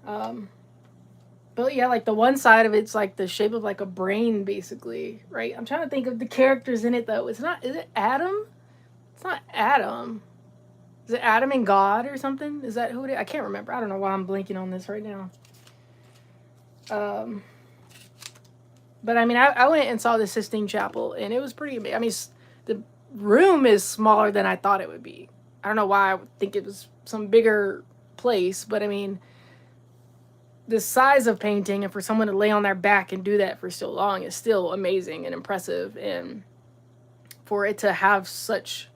But yeah, like the one side of it's like the shape of like a brain, basically, right? I'm trying to think of the characters in it though. It's not. Is it Adam? It's not Adam. Is it Adam and God or something? Is that who it is? I can't remember. I don't know why I'm blanking on this right now. But I mean, I went and saw the Sistine Chapel, and it was pretty amazing. I mean, the room is smaller than I thought it would be. I don't know why I would think it was some bigger place, but I mean, the size of painting and for someone to lay on their back and do that for so long is still amazing and impressive. And for it to have such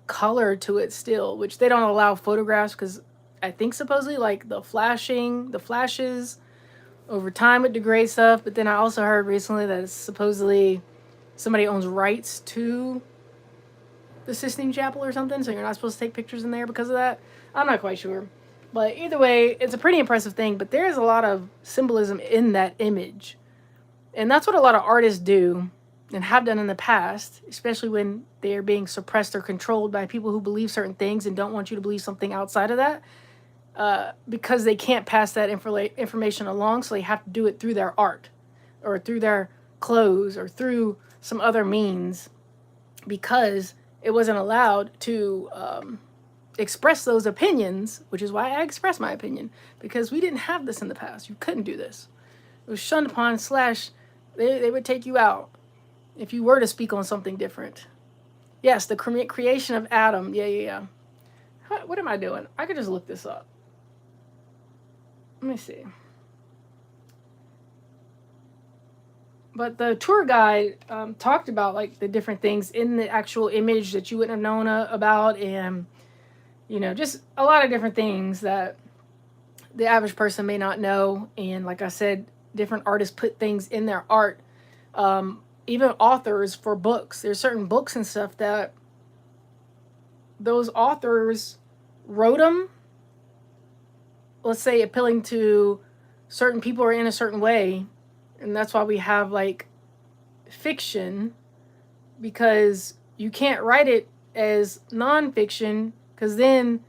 color to it still, which they don't allow photographs because I think supposedly like the flashes over time would degrade stuff. But then I also heard recently that it's supposedly somebody owns rights to the Sistine Chapel or something, so you're not supposed to take pictures in there because of that. I'm not quite sure. But either way, it's a pretty impressive thing, but there is a lot of symbolism in that image. And that's what a lot of artists do and have done in the past, especially when they're being suppressed or controlled by people who believe certain things and don't want you to believe something outside of that, because they can't pass that information along, so they have to do it through their art or through their clothes or through some other means, because it wasn't allowed to express those opinions, which is why I express my opinion, because we didn't have this in the past. You couldn't do this. It was shunned upon, they would take you out if you were to speak on something different. Yes, the creation of Adam. Yeah. What am I doing? I could just look this up. Let me see. But the tour guide talked about like the different things in the actual image that you wouldn't have known about, and just a lot of different things that the average person may not know. And like I said, different artists put things in their art. Even authors for books, there's certain books and stuff that those authors wrote them, let's say appealing to certain people or in a certain way. And that's why we have like fiction, because you can't write it as nonfiction, because then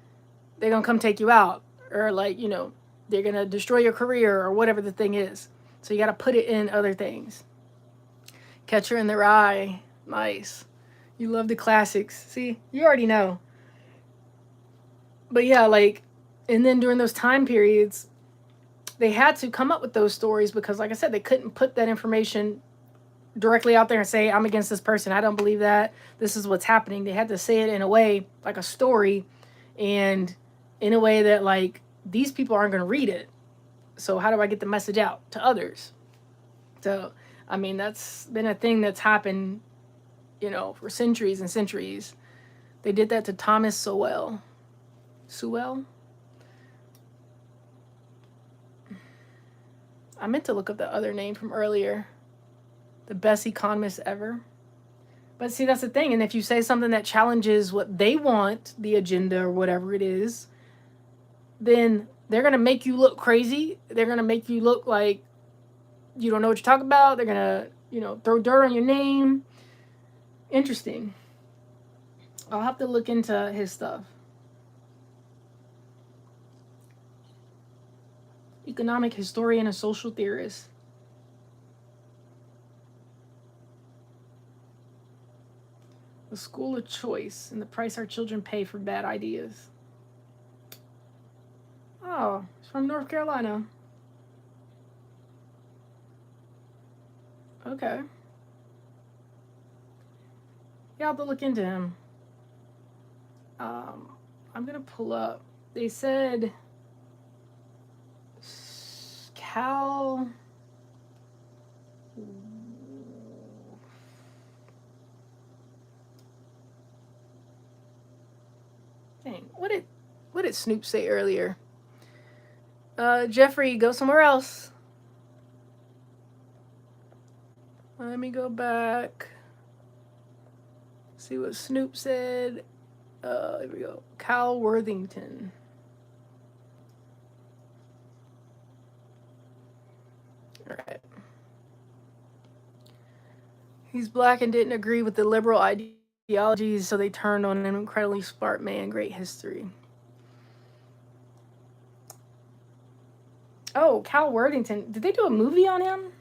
they're going to come take you out, or like, they're going to destroy your career or whatever the thing is. So you got to put it in other things. Catcher in the Rye. Nice. You love the classics. See, you already know. But yeah, like, and then during those time periods, they had to come up with those stories because, like I said, they couldn't put that information directly out there and say, I'm against this person. I don't believe that. This is what's happening. They had to say it in a way, like a story, and in a way that, like, these people aren't going to read it. So how do I get the message out to others? So, I mean, that's been a thing that's happened, for centuries and centuries. They did that to Thomas Sowell. Sewell? I meant to look up the other name from earlier. The best economist ever. But see, that's the thing. And if you say something that challenges what they want, the agenda or whatever it is, then they're going to make you look crazy. They're going to make you look like you don't know what you're talking about. They're going to, throw dirt on your name. Interesting. I'll have to look into his stuff. Economic historian and social theorist. The school of choice and the price our children pay for bad ideas. Oh, he's from North Carolina. Okay. Yeah, I'll have to look into him. I'm going to pull up. They said Cal... Dang, what did Snoop say earlier? Jeffrey, go somewhere else. Let me go back. See what Snoop said. Here we go. Cal Worthington. All right. He's black and didn't agree with the liberal ideologies, so they turned on an incredibly smart man. Great history. Oh, Cal Worthington. Did they do a movie on him?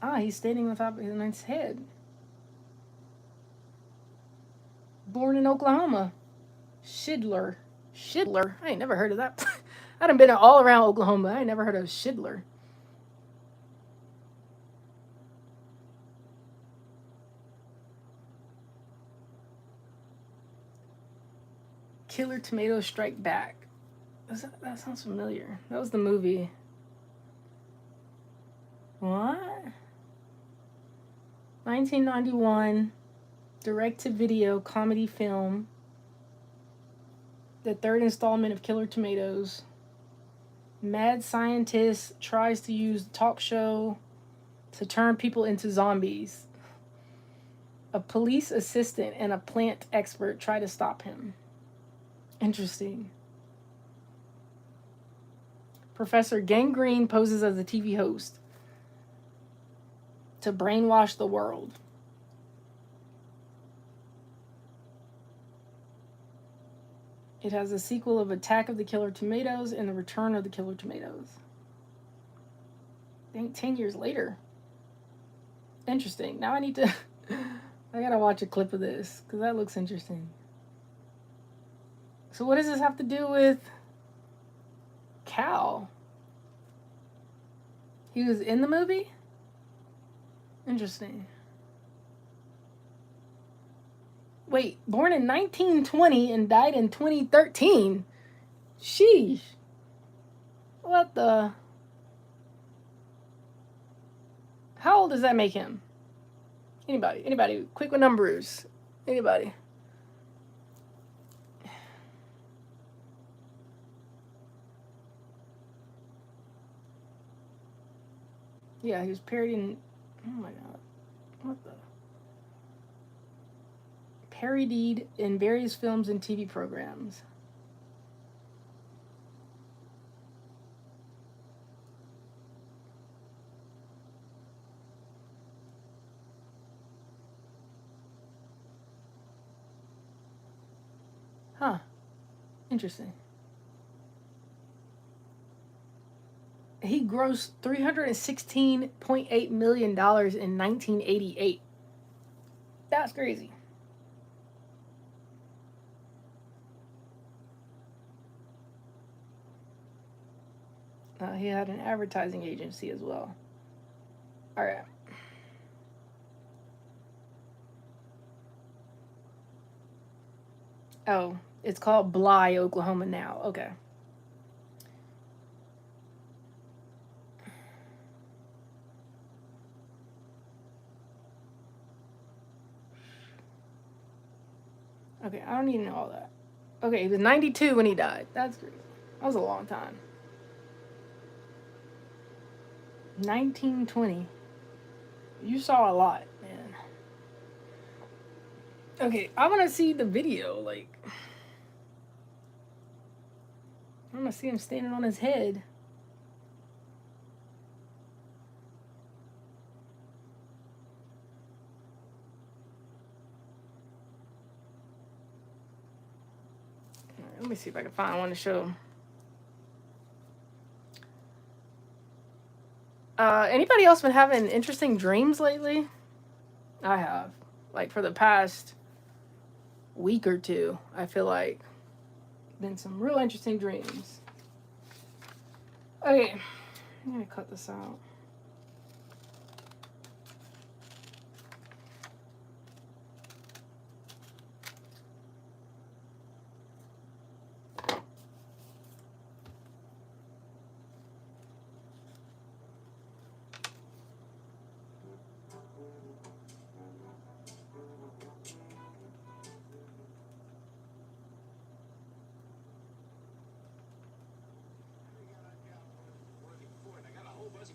Ah, he's standing on top of his head. Born in Oklahoma. Shidler. I ain't never heard of that. I done been all around Oklahoma. I ain't never heard of Shidler. Killer Tomatoes Strike Back. That sounds familiar. That was the movie. What? 1991 direct-to-video comedy film. The third installment of Killer Tomatoes. Mad scientist tries to use talk show to turn people into zombies. A police assistant and a plant expert try to stop him. Interesting. Professor Gangrene poses as a TV host to brainwash the world. It has a sequel of Attack of the Killer Tomatoes and The Return of the Killer Tomatoes. I think 10 years later. Interesting. Now I need to... I gotta watch a clip of this, because that looks interesting. So what does this have to do with Cal? He was in the movie? Interesting. Wait, born in 1920 and died in 2013. Sheesh. What the? How old does that make him? Anybody? Quick with numbers. Anybody? Yeah, he was parodying. Oh my god. What the? Parodied in various films and TV programs. Huh. Interesting. He grossed $316.8 million in 1988. That's crazy. He had an advertising agency as well. All right. Oh, it's called Bly, Oklahoma now. Okay. Okay, I don't need to know all that. Okay, he was 92 when he died. That's crazy. That was a long time. 1920. You saw a lot, man. Okay, I want to see the video. Like, I want to see him standing on his head. Right, let me see if I can find one to show. Anybody else been having interesting dreams lately? I have. Like, for the past week or two, I feel like been some real interesting dreams. Okay, I'm gonna cut this out.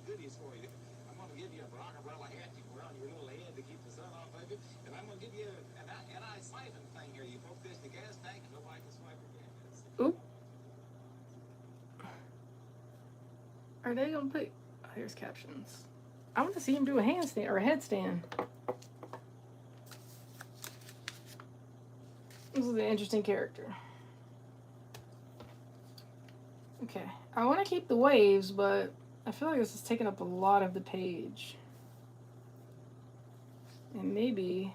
Goodies for you. I'm going to give you a rock umbrella hat you wear on your little head to keep the sun off of you, and I'm going to give you an anti-siphon thing here. You poke this in the gas tank, and nobody can swipe your gas. Oop. Are they going to put... Oh, here's captions. I want to see him do a handstand or a headstand. This is an interesting character. Okay. I want to keep the waves, but I feel like this is taking up a lot of the page. And maybe...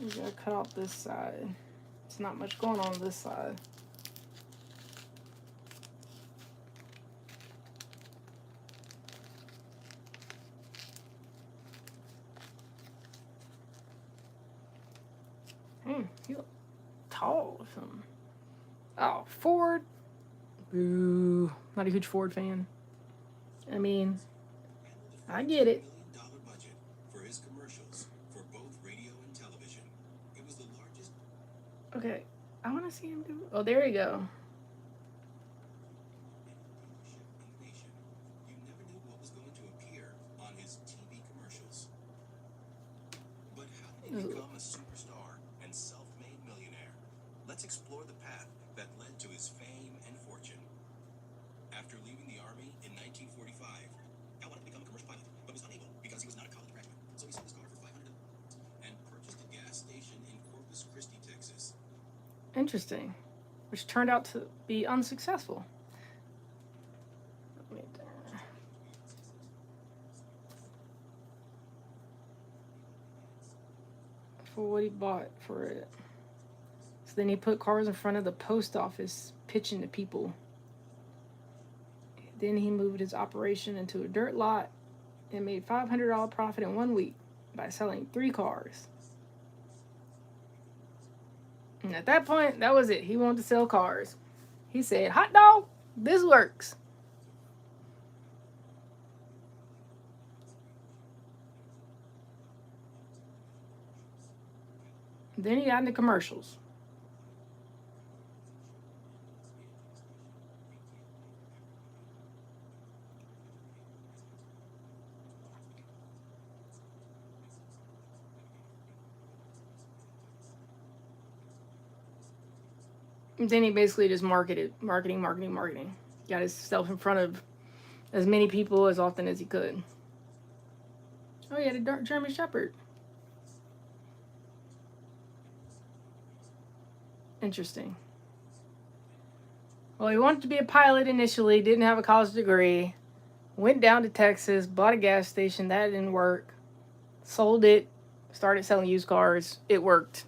we gotta cut out this side. There's not much going on this side. You look tall or something. Oh, Ford. Boo. Not a huge Ford fan. I mean, I get it. Budget for his commercials for both radio and television. It was the largest. Okay, I want to see him do. Oh, there you go. You never knew what was going to appear on his TV commercials. But how did he become a superstar and self-made millionaire? Let's explore the path that led to his fame and fortune. After leaving the Army in 1945, Al wanted to become a commercial pilot, but was unable because he was not a college graduate. So he sold his car for $500 and purchased a gas station in Corpus Christi, Texas. Interesting. Which turned out to be unsuccessful. For what he bought for it. So then he put cars in front of the post office, pitching to people. Then he moved his operation into a dirt lot and made $500 profit in 1 week by selling 3 cars. And at that point, that was it. He wanted to sell cars. He said, hot dog, this works. Then he got into commercials. And then he basically just marketing. Got himself in front of as many people as often as he could. Oh, he had a dark German Shepherd. Interesting. Well, he wanted to be a pilot initially, didn't have a college degree, went down to Texas, bought a gas station, that didn't work, sold it, started selling used cars, it worked.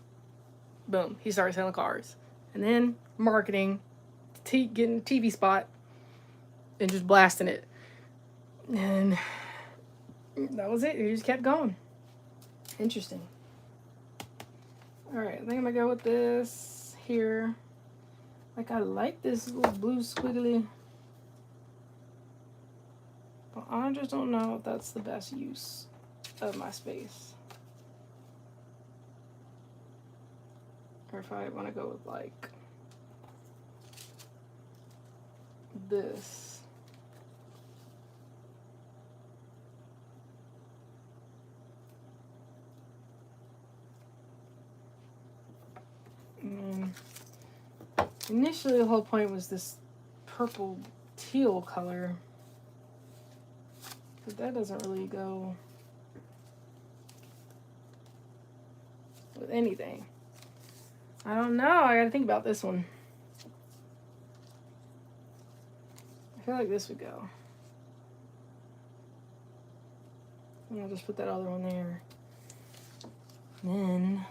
Boom, he started selling cars. And then marketing, getting a TV spot, and just blasting it. And that was it, he just kept going. Interesting. Alright, I think I'm gonna go with this here. Like, I like this little blue squiggly, but I just don't know if that's the best use of my space. Or if I want to go with, like, this. Initially, the whole point was this purple teal color, but that doesn't really go with anything. I don't know. I gotta think about this one. I feel like this would go. And I'll just put that other one there. And then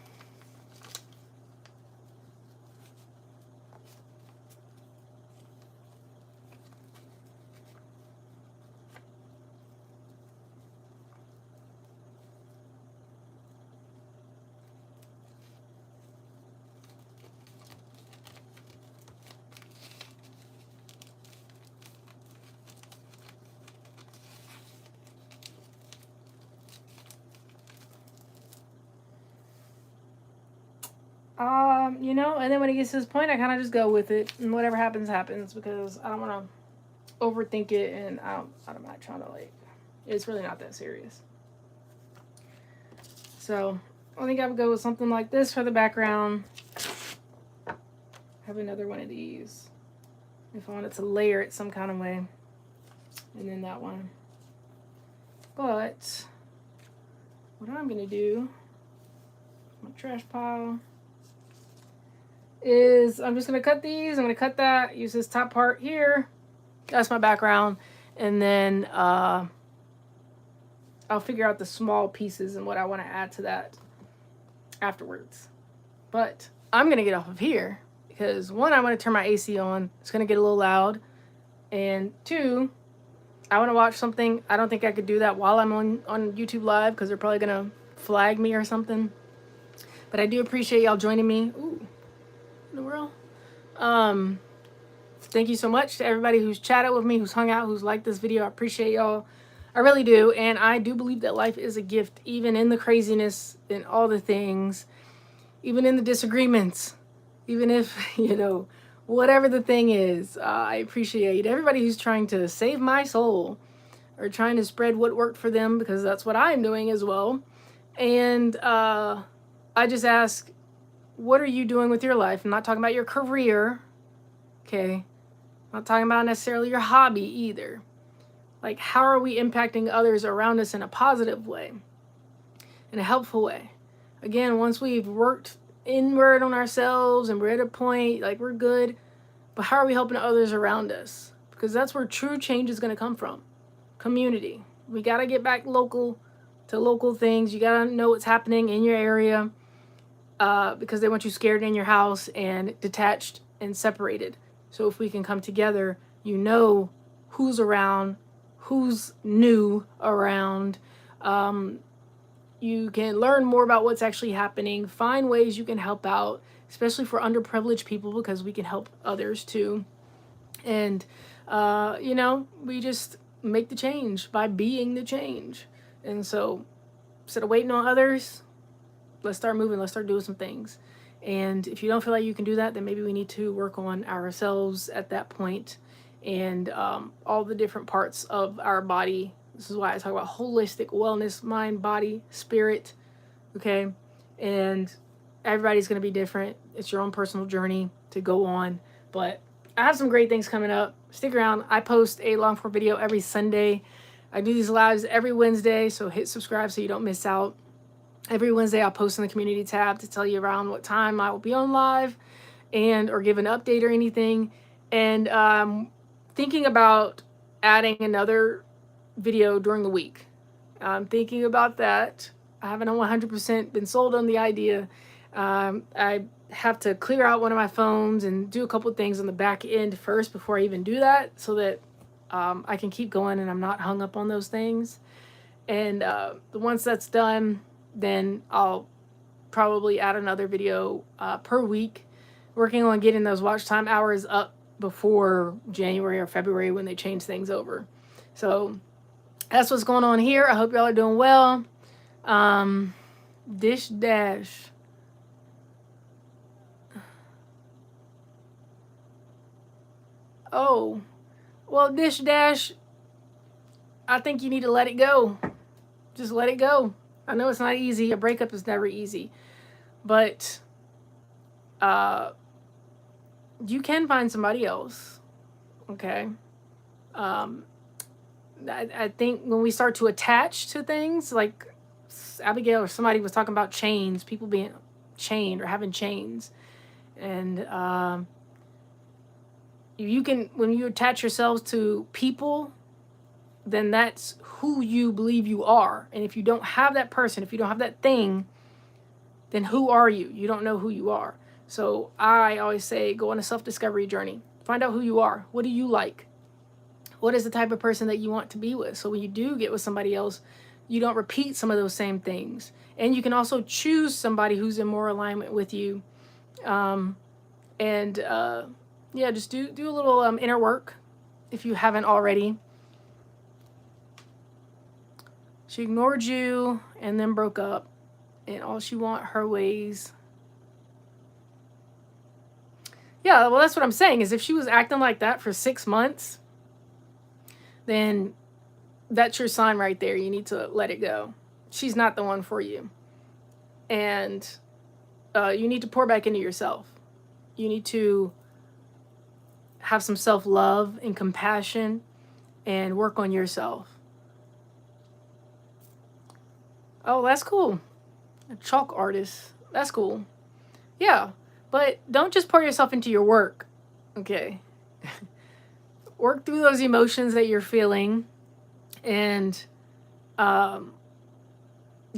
and then when it gets to this point, I kind of just go with it, and whatever happens, happens, because I don't want to overthink it, and I'm not trying to, like, it's really not that serious. So, I think I would go with something like this for the background. Have another one of these, if I wanted to layer it some kind of way, and then that one. But, what I'm going to do, my trash pile, is I'm just going to cut these. I'm going to cut that, use this top part here. That's my background. And then I'll figure out the small pieces and what I want to add to that afterwards. But I'm going to get off of here because, one, I want to turn my AC on. It's going to get a little loud. And two, I want to watch something. I don't think I could do that while I'm on YouTube Live because they're probably going to flag me or something. But I do appreciate y'all joining me. Ooh. In the world. Thank you so much to everybody who's chatted with me, who's hung out, who's liked this video. I appreciate y'all. I really do. And I do believe that life is a gift, even in the craziness, in all the things, even in the disagreements, even if, whatever the thing is. I appreciate everybody who's trying to save my soul or trying to spread what worked for them, because that's what I'm doing as well. And I just ask, what are you doing with your life? I'm not talking about your career, okay? I'm not talking about necessarily your hobby either. Like, how are we impacting others around us in a positive way, in a helpful way? Again, once we've worked inward on ourselves and we're at a point, like, we're good, but how are we helping others around us? Because that's where true change is going to come from. Community. We got to get back local to local things. You got to know what's happening in your area. Because they want you scared in your house and detached and separated. So if we can come together, who's around, who's new around, you can learn more about what's actually happening, find ways you can help out, especially for underprivileged people, because we can help others too. And, we just make the change by being the change. And so instead of waiting on others, let's start moving, let's start doing some things. And if you don't feel like you can do that, then maybe we need to work on ourselves at that point, and all the different parts of our body. This is why I talk about holistic wellness, mind, body, spirit. Okay. And everybody's going to be different. It's your own personal journey to go on. But I have some great things coming up. Stick around. I post a long form video every Sunday. I do these lives every Wednesday, so hit subscribe so you don't miss out. Every Wednesday I'll post in the community tab to tell you around what time I will be on live and or give an update or anything. And thinking about adding another video during the week. I'm thinking about that. I haven't 100% been sold on the idea. I have to clear out one of my phones and do a couple of things on the back end first before I even do that, so that I can keep going and I'm not hung up on those things. And once that's done, then I'll probably add another video per week, working on getting those watch time hours up before January or February when they change things over. So that's what's going on here. I hope y'all are doing well. Dish Dash. Oh, well, Dish Dash, I think you need to let it go. Just let it go. I know it's not easy. A breakup is never easy. But you can find somebody else. Okay? I think when we start to attach to things, like Abigail or somebody was talking about chains, people being chained or having chains. And you can, when you attach yourselves to people, then that's who you believe you are. And if you don't have that person, if you don't have that thing, then who are you? You don't know who you are. So I always say, go on a self-discovery journey. Find out who you are. What do you like? What is the type of person that you want to be with? So when you do get with somebody else, you don't repeat some of those same things. And you can also choose somebody who's in more alignment with you. Just do a little inner work if you haven't already. She ignored you and then broke up, and all she want her ways. Yeah, well, that's what I'm saying, is if she was acting like that for 6 months, then that's your sign right there. You need to let it go. She's not the one for you. And you need to pour back into yourself. You need to have some self-love and compassion and work on yourself. Oh, that's cool. A chalk artist. That's cool. Yeah, but don't just pour yourself into your work. Okay. Work through those emotions that you're feeling. And, you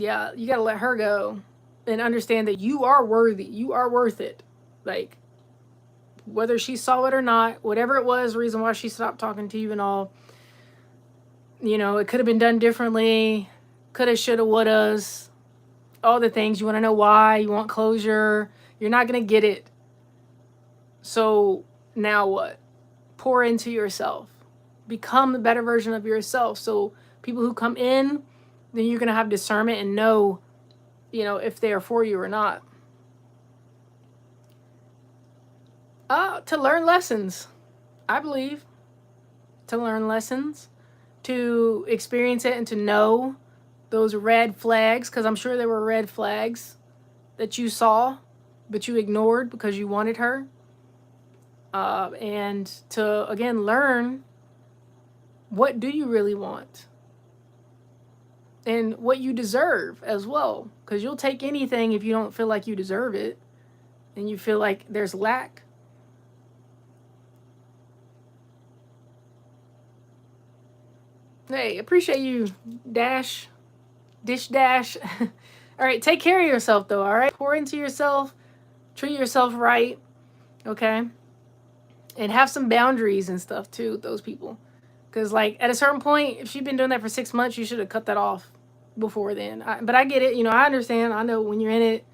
got to let her go and understand that you are worthy. You are worth it. Like, whether she saw it or not, whatever it was, reason why she stopped talking to you and all, it could have been done differently. Coulda, shoulda, wouldas, all the things. You want to know why, you want closure. You're not going to get it. So now what? Pour into yourself. Become the better version of yourself. So people who come in, then you're going to have discernment and know, if they are for you or not. To learn lessons, I believe. To learn lessons. To experience it and to know those red flags, because I'm sure there were red flags that you saw, but you ignored because you wanted her. And to, again, learn, what do you really want? And what you deserve as well. Because you'll take anything if you don't feel like you deserve it. And you feel like there's lack. Hey, appreciate you, Dish Dash. All right, take care of yourself, though, all right? Pour into yourself. Treat yourself right, okay? And have some boundaries and stuff, too, with those people. Because, at a certain point, if she's been doing that for 6 months, you should have cut that off. before then. But I get it. You know, I understand. I know when you're in it,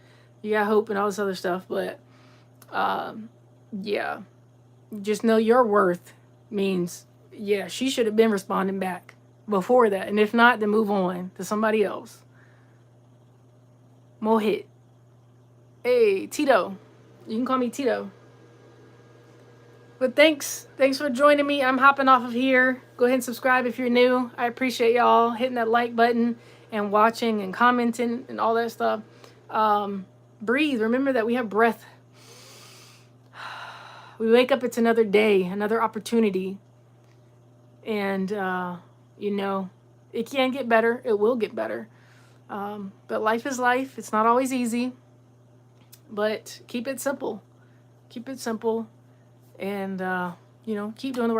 you got hope and all this other stuff. But yeah, just know your worth means, yeah, she should have been responding back before that. And if not, then move on to somebody else. Mohit. Hey, Tito. You can call me Tito. But thanks for joining me. I'm hopping off of here. Go ahead and subscribe if you're new. I appreciate y'all hitting that like button and watching and commenting and all that stuff. Breathe. Remember that we have breath. We wake up, it's another day, another opportunity. And, you know, it can get better. It will get better. But life is life. It's not always easy. But keep it simple. Keep it simple. And, you know, keep doing the work.